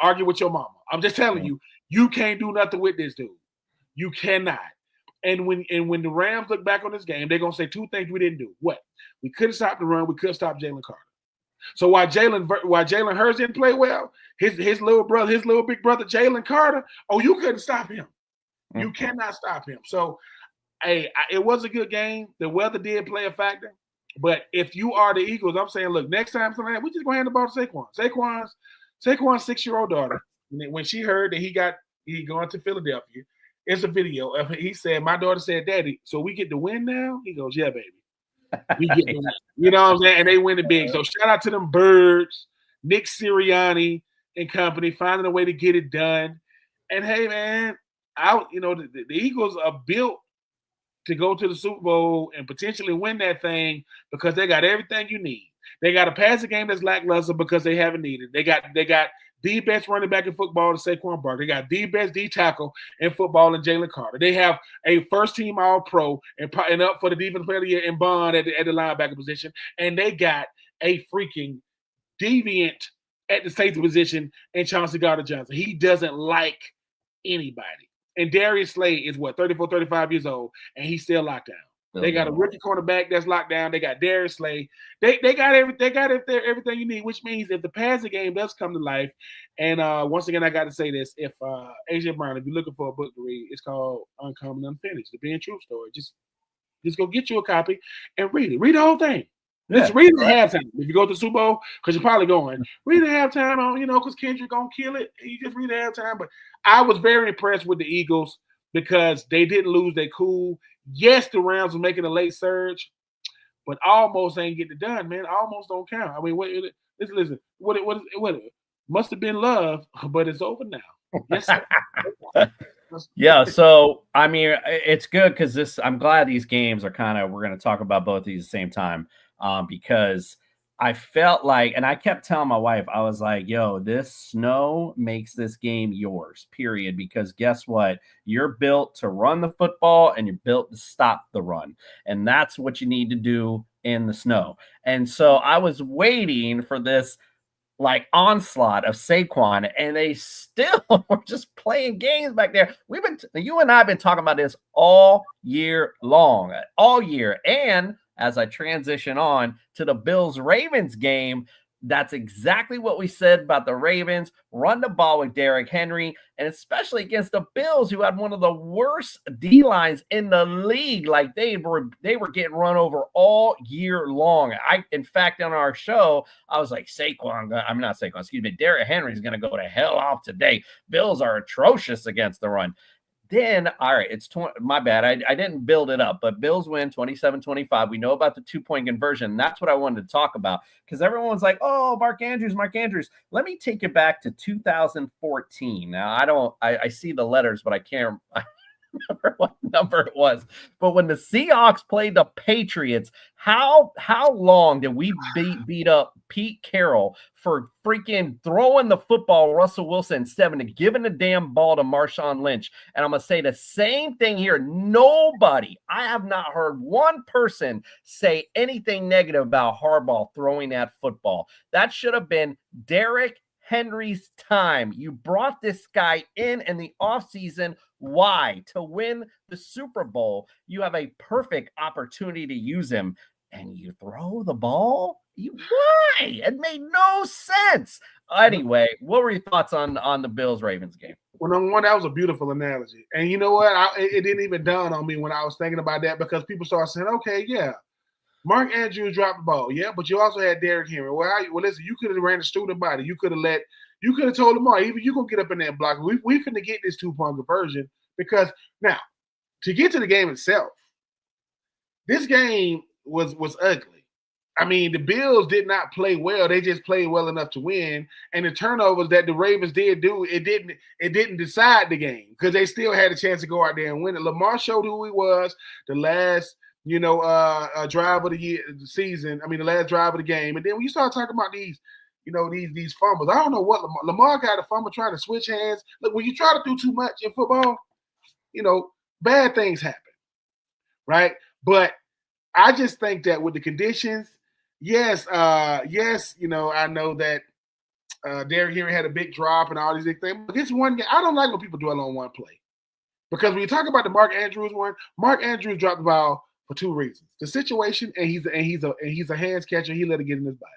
argue with your mama. I'm just telling you, you can't do nothing with this dude. You cannot. And when the Rams look back on this game, they're going to say two things we didn't do. What? We couldn't stop the run. We couldn't stop Jalen Carter. So while Jalen Hurts didn't play well, his little big brother Jalen Carter, you couldn't stop him. You cannot stop him. So, it was a good game. The weather did play a factor. But if you are the Eagles, I'm saying, look, next time we're just going to hand the ball to Saquon. Saquon's 6-year-old daughter, when she heard that he going to Philadelphia, it's a video of it. He said, my daughter said, Daddy, so we get to win now? He goes, yeah, baby. We get to win. You know what I'm saying? And they win it big. So shout out to them Birds, Nick Sirianni and company, finding a way to get it done. And hey, man, the Eagles are built to go to the Super Bowl and potentially win that thing because they got everything you need. They got a passing game that's lackluster because they haven't needed. They got the best running back in football in Saquon Barkley. They got the best D tackle in football in Jalen Carter. They have a first-team All-Pro and up for the Defensive Player of the Year in Bond at the linebacker position. And they got a freaking deviant at the safety position in Chauncey Gardner-Johnson. He doesn't like anybody. And Darius Slay is 34, 35 years old, and he's still locked down. They got a rookie cornerback that's locked down. They got Darius Slay. They got everything you need, which means if the passing game does come to life, and once again, I got to say this: if AJ Brown, if you're looking for a book to read, it's called Uncommon Unfinished, the Ben Troupe story. Just go get you a copy and read it. Read the whole thing. Just read it at halftime. If you go to the Super Bowl, because you're probably going, read it at halftime on, because Kendrick gonna kill it. And you just read it at halftime. But I was very impressed with the Eagles because they didn't lose their cool. Yes, the Rams were making a late surge, but almost ain't getting it done, man. Almost don't count. I mean, listen. What must have been love, but it's over now. Yes, sir. Yeah, so I mean, it's good because I'm glad these games are we're going to talk about both of these at the same time, because I felt like, and I kept telling my wife, I was like, yo, this snow makes this game yours, period. Because guess what? You're built to run the football and you're built to stop the run. And that's what you need to do in the snow. And so I was waiting for this onslaught of Saquon, and they still were just playing games back there. You and I have been talking about this all year long, all year. And as I transition on to the Bills-Ravens game, that's exactly what we said about the Ravens. Run the ball with Derrick Henry, and especially against the Bills, who had one of the worst D-lines in the league. Like they were getting run over all year long. In fact, on our show, I was like, Derrick Henry's going to go to hell off today. Bills are atrocious against the run. Then, all right, it's my bad. I didn't build it up, but Bills win 27-25. We know about the 2-point conversion. That's what I wanted to talk about because everyone's like, oh, Mark Andrews. Let me take you back to 2014. Now, I see the letters, but I can't remember what number it was. But when the Seahawks played the Patriots, how long did we beat up Pete Carroll for freaking throwing the football Russell Wilson instead of giving the damn ball to Marshawn Lynch? And I'm going to say the same thing here. Nobody, I have not heard one person say anything negative about Harbaugh throwing that football. That should have been Derrick Henry's time. You brought this guy in the offseason. Why? To win the Super Bowl. You have a perfect opportunity to use him, and you throw the ball? Why? It made no sense. Anyway, what were your thoughts on the Bills-Ravens game? Well, number one, that was a beautiful analogy. And you know what? It didn't even dawn on me when I was thinking about that because people started saying, okay, yeah, Mark Andrews dropped the ball. Yeah, but you also had Derrick Henry. Well, listen, you could have ran a student body. You could have told them all, even you going to get up in that block. We finna get this 2-point conversion because now, to get to the game itself, this game was ugly. I mean, the Bills did not play well. They just played well enough to win. And the turnovers that the Ravens did do, it didn't decide the game because they still had a chance to go out there and win it. Lamar showed who he was the last, drive of the season. I mean, the last drive of the game. And then when you start talking about these, these fumbles, I don't know what Lamar got a fumble trying to switch hands. Look, when you try to do too much in football, bad things happen, right? But I just think that with the conditions, yes, I know that Derrick Henry had a big drop and all these big things. But this one game, I don't like when people dwell on one play. Because when you talk about the Mark Andrews one, Mark Andrews dropped the ball for two reasons. The situation, and he's a hands catcher, he let it get in his body.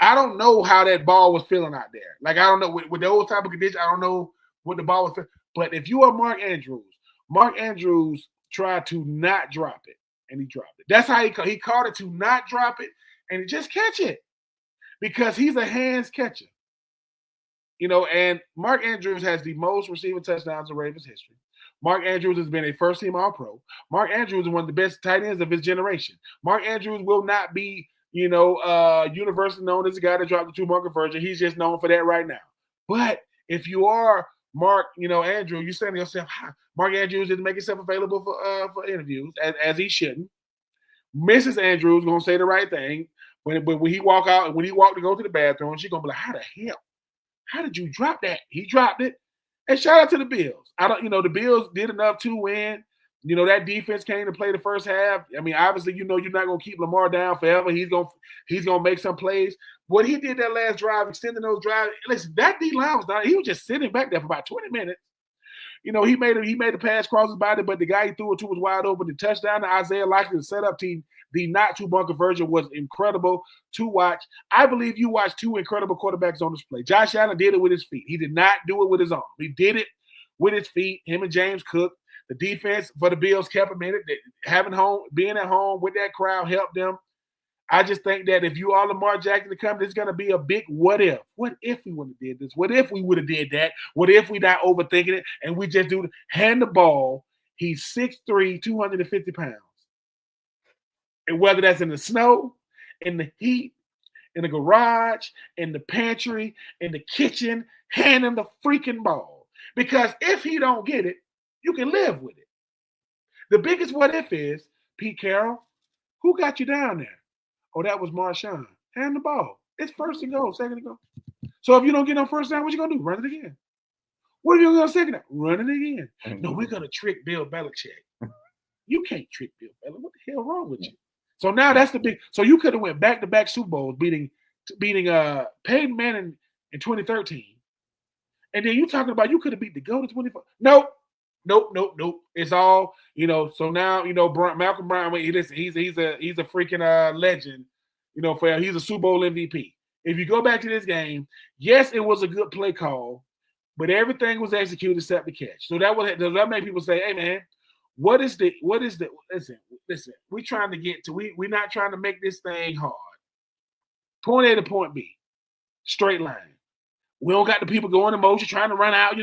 I don't know how that ball was feeling out there. Like, I don't know, with those type of conditions, I don't know what the ball was feeling. But if you are Mark Andrews tried to not drop it, and he dropped it. That's how he caught it to not drop it, and just catch it. Because he's a hands catcher. And Mark Andrews has the most receiving touchdowns in Ravens history. Mark Andrews has been a first-team All-Pro. Mark Andrews is one of the best tight ends of his generation. Mark Andrews will not be, universally known as the guy that dropped the two-point conversion. He's just known for that right now. But if you are Mark, Andrews, you're saying to yourself, Mark Andrews didn't make himself available for interviews, as he shouldn't. Mrs. Andrews going to say the right thing. When he walk out and when he walked to go to the bathroom, she's going to be like, how the hell? How did you drop that? He dropped it. And shout out to the Bills. The Bills did enough to win. That defense came to play the first half. I mean, obviously, you're not going to keep Lamar down forever. He's going to make some plays. What he did that last drive, extending those drives, listen, that D-line was not, he was just sitting back there for about 20 minutes. He made a pass across his body, but the guy he threw it to was wide open. The touchdown to Isaiah Likely, the setup team, the not two-point conversion was incredible to watch. I believe you watched two incredible quarterbacks on display. Josh Allen did it with his feet. He did not do it with his arm. He did it with his feet. Him and James Cook. The defense for the Bills kept him in it. Being at home with that crowd helped them. I just think that if you are Lamar Jackson to come, there's going to be a big what if. What if we would have did this? What if we would have did that? What if we not overthinking it and we just hand the ball? He's 6'3", 250 pounds. And whether that's in the snow, in the heat, in the garage, in the pantry, in the kitchen, hand him the freaking ball. Because if he don't get it, you can live with it. The biggest what if is, Pete Carroll, who got you down there? Oh, that was Marshawn. Hand the ball. It's first and goal, second and goal. So if you don't get on first down, what you going to do? Run it again. What are you going to second down? Run it again. No, we're going to trick Bill Belichick. You can't trick Bill Belichick. What the hell wrong with you? So now that's the big. So you could have went back-to-back Super Bowls, beating Peyton Manning in 2013, and then you talking about you could have beat the GOAT in 24. Nope. It's all So now Malcolm Brown. He's a freaking legend. He's a Super Bowl MVP. If you go back to this game, yes, it was a good play call, but everything was executed except the catch. So that made people say, "Hey, man. What is the listen, we're trying to get to we're not trying to make this thing hard. Point A to point B. Straight line. We don't got the people going in motion trying to run out,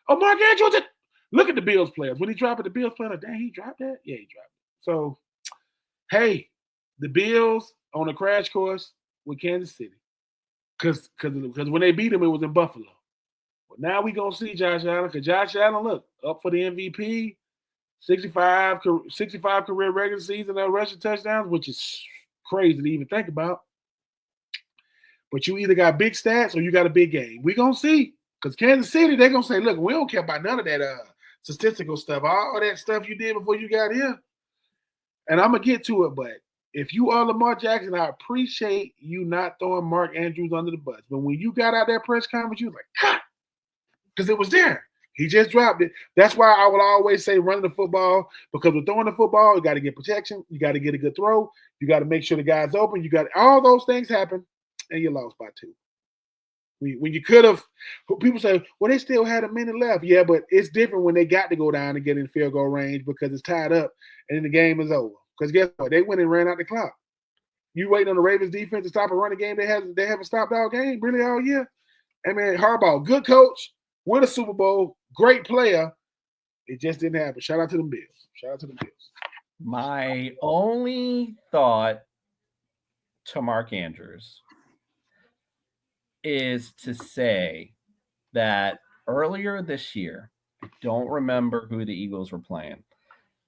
Oh, Mark Andrews, look at the Bills players. When he dropped it, the Bills player, dang, he dropped that? Yeah, he dropped it. So, hey, the Bills on a crash course with Kansas City. Because when they beat him, it was in Buffalo. Well, now we're going to see Josh Allen, because Josh Allen, look, up for the MVP. 65 career regular season rushing touchdowns, which is crazy to even think about. But you either got big stats or you got a big game. We're going to see. Because Kansas City, they're going to say, look, we don't care about none of that statistical stuff. All that stuff you did before you got here. And I'm going to get to it, but if you are Lamar Jackson, I appreciate you not throwing Mark Andrews under the bus. But when you got out that press conference, you was like, cut! Because it was there. He just dropped it. That's why I will always say running the football, because with throwing the football, you got to get protection. You got to get a good throw. You got to make sure the guy's open. You got all those things happen, and you lost by 2. When you could have, people say, well, they still had a minute left. Yeah, but it's different when they got to go down and get in field goal range because it's tied up and then the game is over. Because guess what? They went and ran out the clock. You waiting on the Ravens defense to stop a running game they haven't stopped all game really all year. I mean, Harbaugh, good coach, win a Super Bowl, great player. It just didn't happen. Shout out to the Bills. My only thought to Mark Andrews is to say that earlier this year, I don't remember who the Eagles were playing,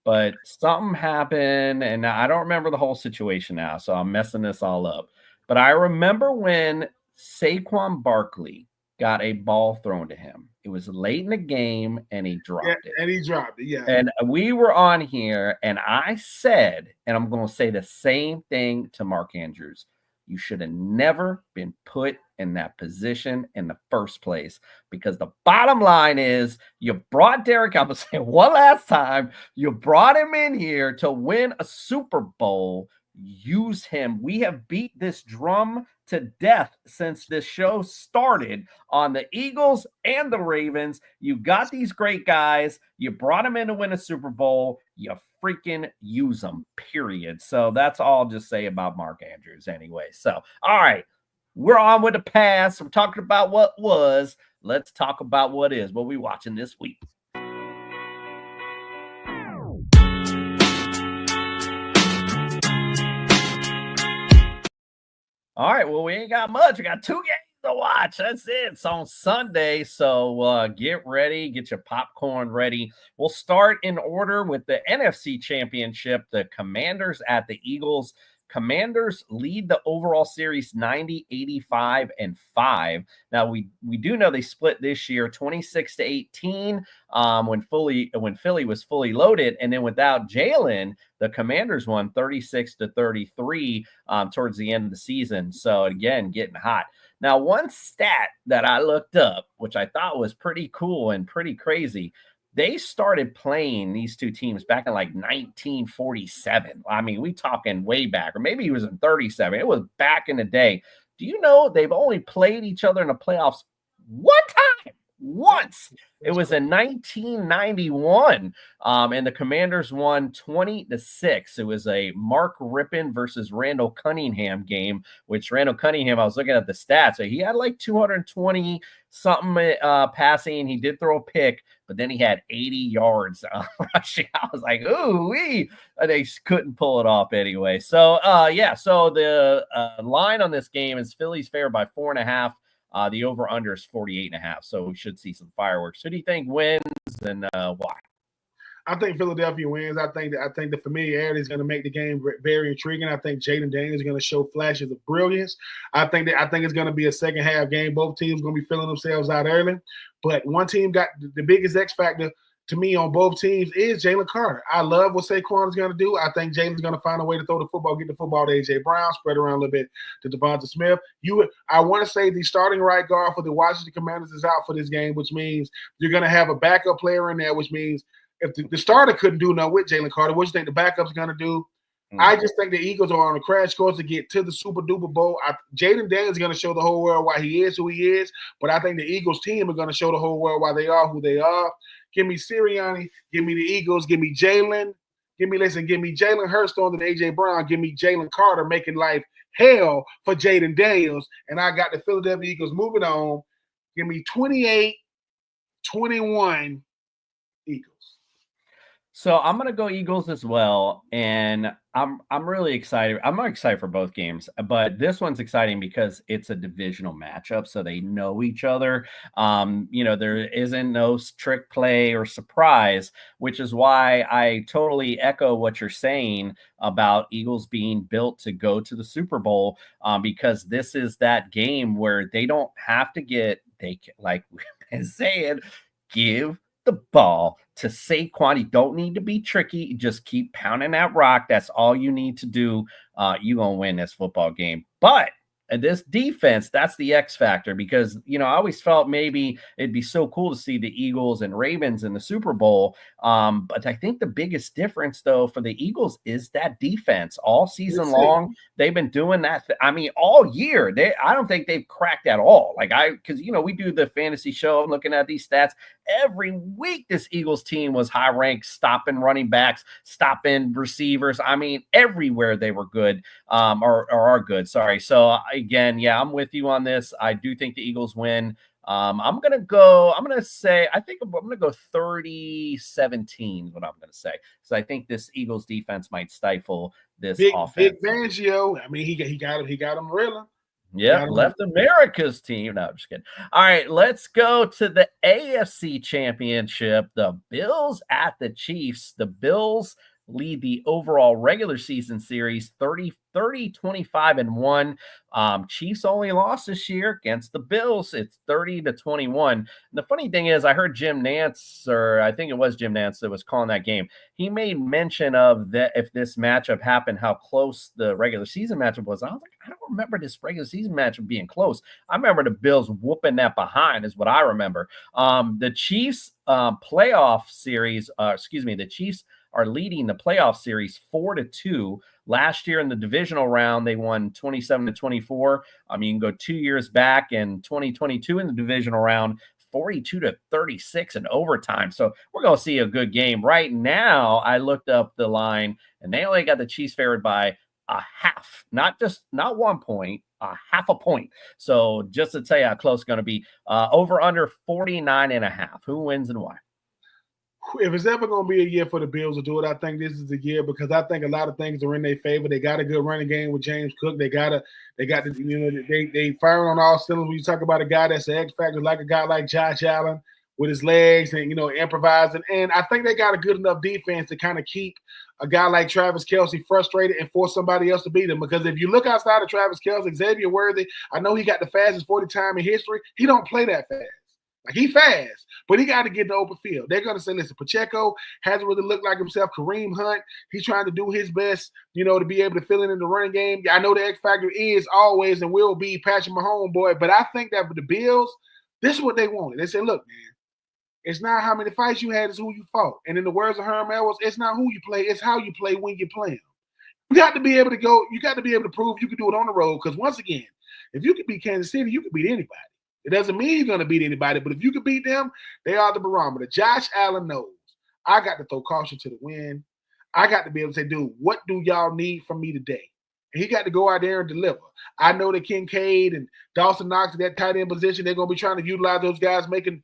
but something happened, and I don't remember the whole situation now, so I'm messing this all up. But I remember when Saquon Barkley got a ball thrown to him. It was late in the game, and he dropped it. And he dropped it, yeah. And we were on here, and I said, and I'm going to say the same thing to Mark Andrews. You should have never been put in that position in the first place, because the bottom line is you brought Derek, I'm going to say one last time, you brought him in here to win a Super Bowl. Use him. We have beat this drum to death since this show started on the Eagles and the Ravens. You got these great guys. You brought them in to win a Super Bowl. You freaking use them, period. So that's all I'll just say about Mark Andrews anyway. So, all right, we're on with the past. We're talking about what was. Let's talk about what is. What we watching this week? All right, well, we ain't got much. We got 2 games to watch. That's it. It's on Sunday, so get ready. Get your popcorn ready. We'll start in order with the NFC Championship. The Commanders at the Eagles. Commanders lead the overall series 90, 85, and 5. Now, we do know they split this year 26-18 when Philly was fully loaded. And then without Jalen, the Commanders won 36-33 towards the end of the season. So, again, getting hot. Now, one stat that I looked up, which I thought was pretty cool and pretty crazy, they started playing these two teams back in like 1947. I mean, we talking way back, or maybe he was in 37. It was back in the day. Do you know they've only played each other in the playoffs one time? Once. It was in 1991, and the Commanders won 20-6. It was a Mark Rippon versus Randall Cunningham game, which Randall Cunningham, I was looking at the stats, so he had like 220 something passing. He did throw a pick, but then he had 80 yards rushing. I was like, ooh, they couldn't pull it off anyway. So, so the line on this game is Philly's favored by 4.5. The over-under is 48.5, so we should see some fireworks. Who do you think wins, and why? I think Philadelphia wins. I think the familiarity is going to make the game very intriguing. I think Jaden Daniels is going to show flashes of brilliance. I think it's going to be a second half game. Both teams are going to be filling themselves out early, but one team got the biggest X factor to me on both teams is Jalen Carter. I love what Saquon is going to do. I think Jalen's going to find a way to throw the football, get the football to A.J. Brown, spread around a little bit to Devonta Smith. I want to say the starting right guard for the Washington Commanders is out for this game, which means you're going to have a backup player in there, which means if the starter couldn't do nothing with Jalen Carter, what do you think the backup's going to do? I just think the Eagles are on a crash course to get to the Super Duper Bowl. Jaden Daniels is going to show the whole world why he is who he is, but I think the Eagles team are going to show the whole world why they are who they are. Give me Sirianni. Give me the Eagles. Give me Jalen. Give me Jalen Hurst on to A.J. Brown. Give me Jalen Carter making life hell for Jaden Daniels. And I got the Philadelphia Eagles moving on. Give me 28-21 Eagles. So I'm going to go Eagles as well, and I'm really excited. I'm not excited for both games, but this one's exciting because it's a divisional matchup, so they know each other. There isn't no trick play or surprise, which is why I totally echo what you're saying about Eagles being built to go to the Super Bowl, because this is that game where they don't have to like we've been saying, give the ball to Saquon. You don't need to be tricky. Just keep pounding that rock. That's all you need to do. You're going to win this football game. But this defense, that's the X factor, because, I always felt maybe it'd be so cool to see the Eagles and Ravens in the Super Bowl. But I think the biggest difference, though, for the Eagles is that defense. All season long, they've been doing that. All year. I don't think they've cracked at all. Because, we do the fantasy show. I'm looking at these stats. Every week, this Eagles team was high ranked, stopping running backs, stopping receivers. Everywhere they were good, or are good. Sorry. So again, I'm with you on this. I do think the Eagles win. I'm going to say, I think I'm going to go 30-17 is what I'm going to say. So I think this Eagles defense might stifle this offense. Big Fangio. I mean, he got him reeling. Yep, left America's team. No, I'm just kidding. All right, let's go to the AFC Championship. The Bills at the Chiefs. The Bills lead the overall regular season series 30-25-1. Chiefs only lost this year against the Bills. It's 30-21. And the funny thing is, I heard Jim Nantz, or I think it was Jim Nantz that was calling that game. He made mention of that if this matchup happened, how close the regular season matchup was. I was like, I don't remember this regular season matchup being close. I remember the Bills whooping that behind is what I remember. The Chiefs playoff series, the Chiefs are leading the playoff series 4-2. Last year in the divisional round, they won 27-24. You can go 2 years back in 2022 in the divisional round, 42-36 in overtime. So we're going to see a good game. Right now, I looked up the line, and they only got the Chiefs favored by a half, not 1 point, a half a point. So just to tell you how close it's going to be, over under 49.5. Who wins and why? If it's ever going to be a year for the Bills to do it, I think this is the year, because I think a lot of things are in their favor. They got a good running game with James Cook. They firing on all cylinders. When you talk about a guy that's an X factor, like a guy like Josh Allen with his legs and, improvising. And I think they got a good enough defense to kind of keep a guy like Travis Kelce frustrated and force somebody else to beat him. Because if you look outside of Travis Kelce, Xavier Worthy, I know he got the fastest 40 time in history. He don't play that fast. Like, he fast, but he got to get in the open field. They're going to say, listen, Pacheco hasn't really looked like himself. Kareem Hunt, he's trying to do his best, to be able to fill in the running game. I know the X factor is always and will be Patrick Mahomes, boy, but I think that for the Bills, this is what they wanted. They said, look, man, it's not how many fights you had, it's who you fought. And in the words of Herm Edwards, it's not who you play, it's how you play when you play them. You got to be able to prove you can do it on the road, because once again, if you can beat Kansas City, you can beat anybody. It doesn't mean you're going to beat anybody, but if you can beat them, they are the barometer. Josh Allen knows. I got to throw caution to the wind. I got to be able to say, dude, what do y'all need from me today? And he got to go out there and deliver. I know that Kincaid and Dawson Knox in that tight end position, they're going to be trying to utilize those guys making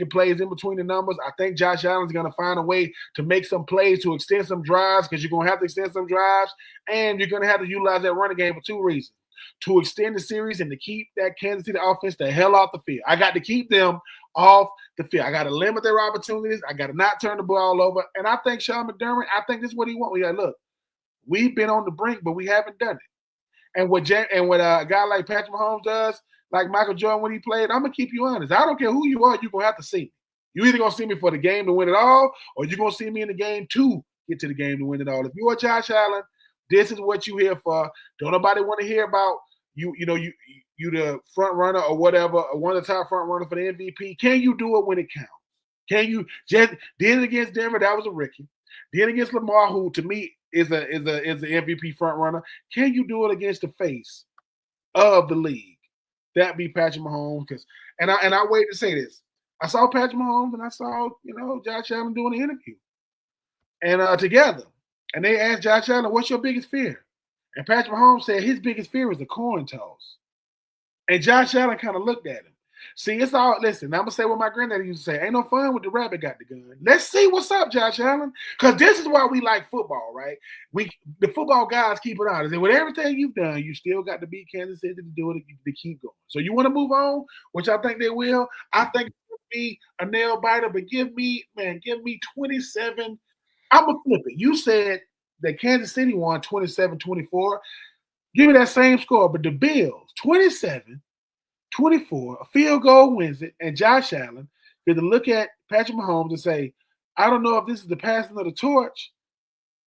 plays in between the numbers. I think Josh Allen's going to find a way to make some plays to extend some drives, because you're going to have to extend some drives, and you're going to have to utilize that running game for two reasons. To extend the series and to keep that Kansas City offense the hell off the field. I got to keep them off the field. I got to limit their opportunities. I got to not turn the ball over. And I think Sean McDermott, I think this is what he wants. We got, look, we've been on the brink, but we haven't done it. And what a guy like Patrick Mahomes does, like Michael Jordan when he played, I'm going to keep you honest. I don't care who you are, you're going to have to see me. You're either going to see me for the game to win it all, or you're going to see me in the game to get to the game to win it all. If you are Josh Allen, this is what you here for. Don't nobody want to hear about you the front runner or whatever, or one of the top front runners for the MVP. Can you do it when it counts? Can you just did it against Denver? That was a rookie. Did it against Lamar, who to me is an MVP front runner. Can you do it against the face of the league? That be Patrick Mahomes. And I wait to say this. I saw Patrick Mahomes and I saw Josh Allen doing an interview, and together. And they asked Josh Allen, what's your biggest fear? And Patrick Mahomes said his biggest fear is the coin toss. And Josh Allen kind of looked at him. See, it's all, listen, I'm going to say what my granddaddy used to say, ain't no fun with the rabbit got the gun. Let's see what's up, Josh Allen. Because this is why we like football, right? The football guys keep it honest. And with everything you've done, you still got to beat Kansas City to do it, to keep going. So you want to move on, which I think they will. I think it will be a nail biter, but give me 27. I'm going to flip it. You said that Kansas City won 27-24. Give me that same score, but the Bills, 27-24, a field goal wins it, and Josh Allen get to look at Patrick Mahomes and say, I don't know if this is the passing of the torch,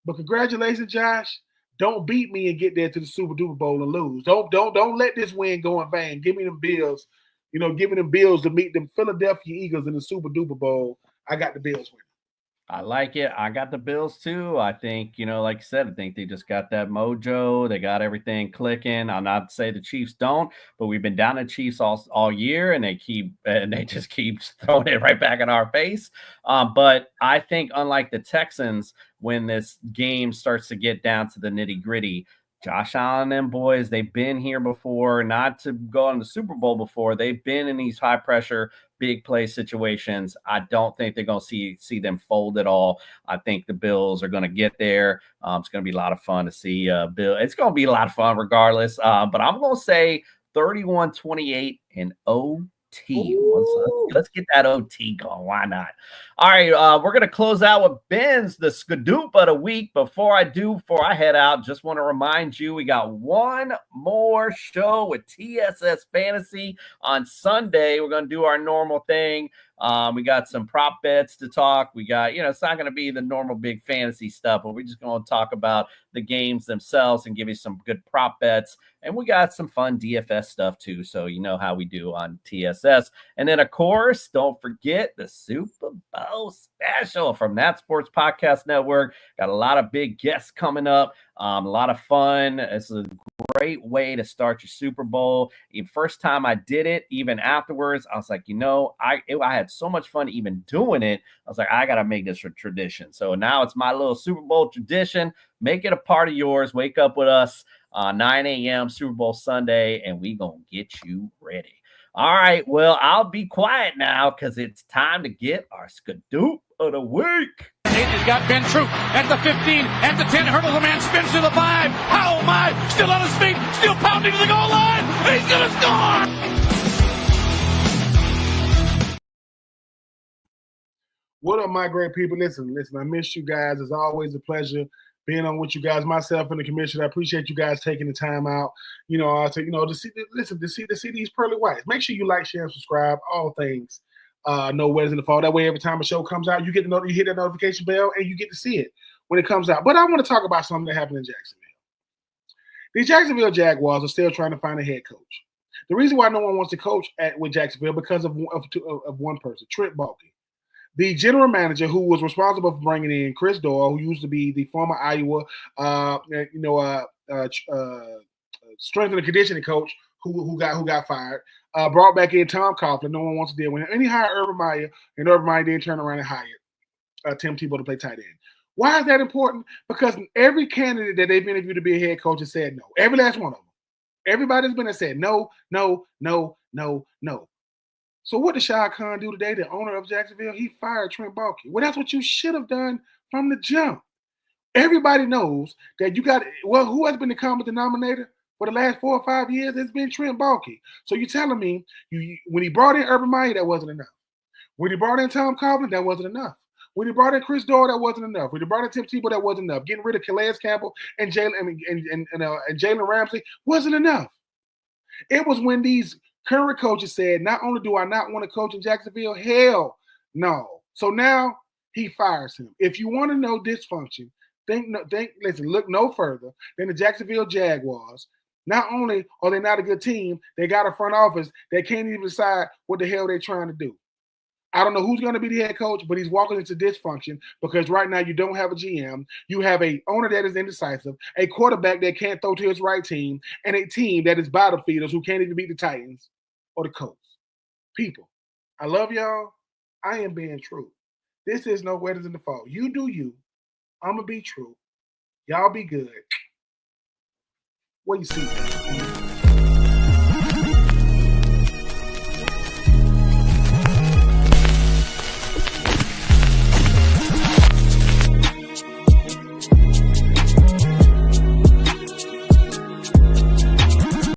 but congratulations, Josh. Don't beat me and get there to the Super Duper Bowl and lose. Don't let this win go in vain. Give me them Bills, giving them Bills to meet them Philadelphia Eagles in the Super Duper Bowl. I got the Bills winning. I like it. I got the Bills too. I think, like I said, I think they just got that mojo. They got everything clicking. I'm not to say the Chiefs don't, but we've been down to Chiefs all year, and they just keep throwing it right back in our face. But I think, unlike the Texans, when this game starts to get down to the nitty gritty, Josh Allen and boys, they've been here before, not to go on the Super Bowl before. They've been in these high pressure, big play situations. I don't think they're going to see them fold at all. I think the Bills are going to get there. It's going to be a lot of fun to see Bill. It's going to be a lot of fun regardless. But I'm going to say 31-28 and OT. Let's get that OT going. Why not? All right, we're going to close out with Ben's the Skadoop of the week. Before I head out, just want to remind you we got one more show with TSS Fantasy on Sunday. We're going to do our normal thing. We got some prop bets to talk. We got, it's not going to be the normal big fantasy stuff, but we're just going to talk about the games themselves and give you some good prop bets. And we got some fun DFS stuff too. So you know how we do on TSS. And then, of course, don't forget the Super Bowl special from That Sports Podcast Network. Got a lot of big guests coming up. A lot of fun. It's a great way to start your Super Bowl. The first time I did it, even afterwards, I was like, I had so much fun even doing it. I was like, I got to make this a tradition. So now it's my little Super Bowl tradition. Make it a part of yours. Wake up with us 9 a.m. Super Bowl Sunday, and we going to get you ready. All right, well, I'll be quiet now because it's time to get our Skadoop of the week. He's got Ben Troupe at the 15, at the 10, hurdles a man, spins to the 5. Oh my, still on his feet, still pounding to the goal line. He's going to score. What up, my great people? Listen, I miss you guys. It's always a pleasure being on with you guys, myself and the commission. I appreciate you guys taking the time out, to see these pearly whites. Make sure you like, share, and subscribe, all things. No Weddings in the Fall. That way, every time a show comes out, you hit that notification bell and you get to see it when it comes out. But I want to talk about something that happened in Jacksonville. The Jacksonville Jaguars are still trying to find a head coach. The reason why no one wants to coach with Jacksonville because of one person, Trent Baalke. The general manager who was responsible for bringing in Chris Doyle, who used to be the former Iowa, strength and conditioning coach, who got fired, brought back in Tom Coughlin. No one wants to deal with him. And he hired Urban Meyer, and Urban Meyer then turned around and hired Tim Tebow to play tight end. Why is that important? Because every candidate that they've interviewed to be a head coach has said no. Every last one of them. Everybody's been and said no, no, no, no, no. So what did Shad Khan do today, the owner of Jacksonville? He fired Trent Baalke. Well, that's what you should have done from the jump. Everybody knows that who has been the common denominator for the last 4 or 5 years? It's been Trent Baalke. So you're telling me when he brought in Urban Meyer, that wasn't enough. When he brought in Tom Coughlin, that wasn't enough. When he brought in Chris Doyle, that wasn't enough. When he brought in Tim Tebow, that wasn't enough. Getting rid of Calais Campbell and Jalen Ramsey wasn't enough. It was when these current coaches said, not only do I not want to coach in Jacksonville, hell no. So now he fires him. If you want to know dysfunction, look no further than the Jacksonville Jaguars. Not only are they not a good team, they got a front office that can't even decide what the hell they're trying to do. I don't know who's going to be the head coach, but he's walking into dysfunction because right now you don't have a GM. You have an owner that is indecisive, a quarterback that can't throw to his right team, and a team that is bottom feeders who can't even beat the Titans or the Colts. People, I love y'all. I am being true. This is No Weddings in the Fall. You do you. I'm going to be true. Y'all be good. What you see?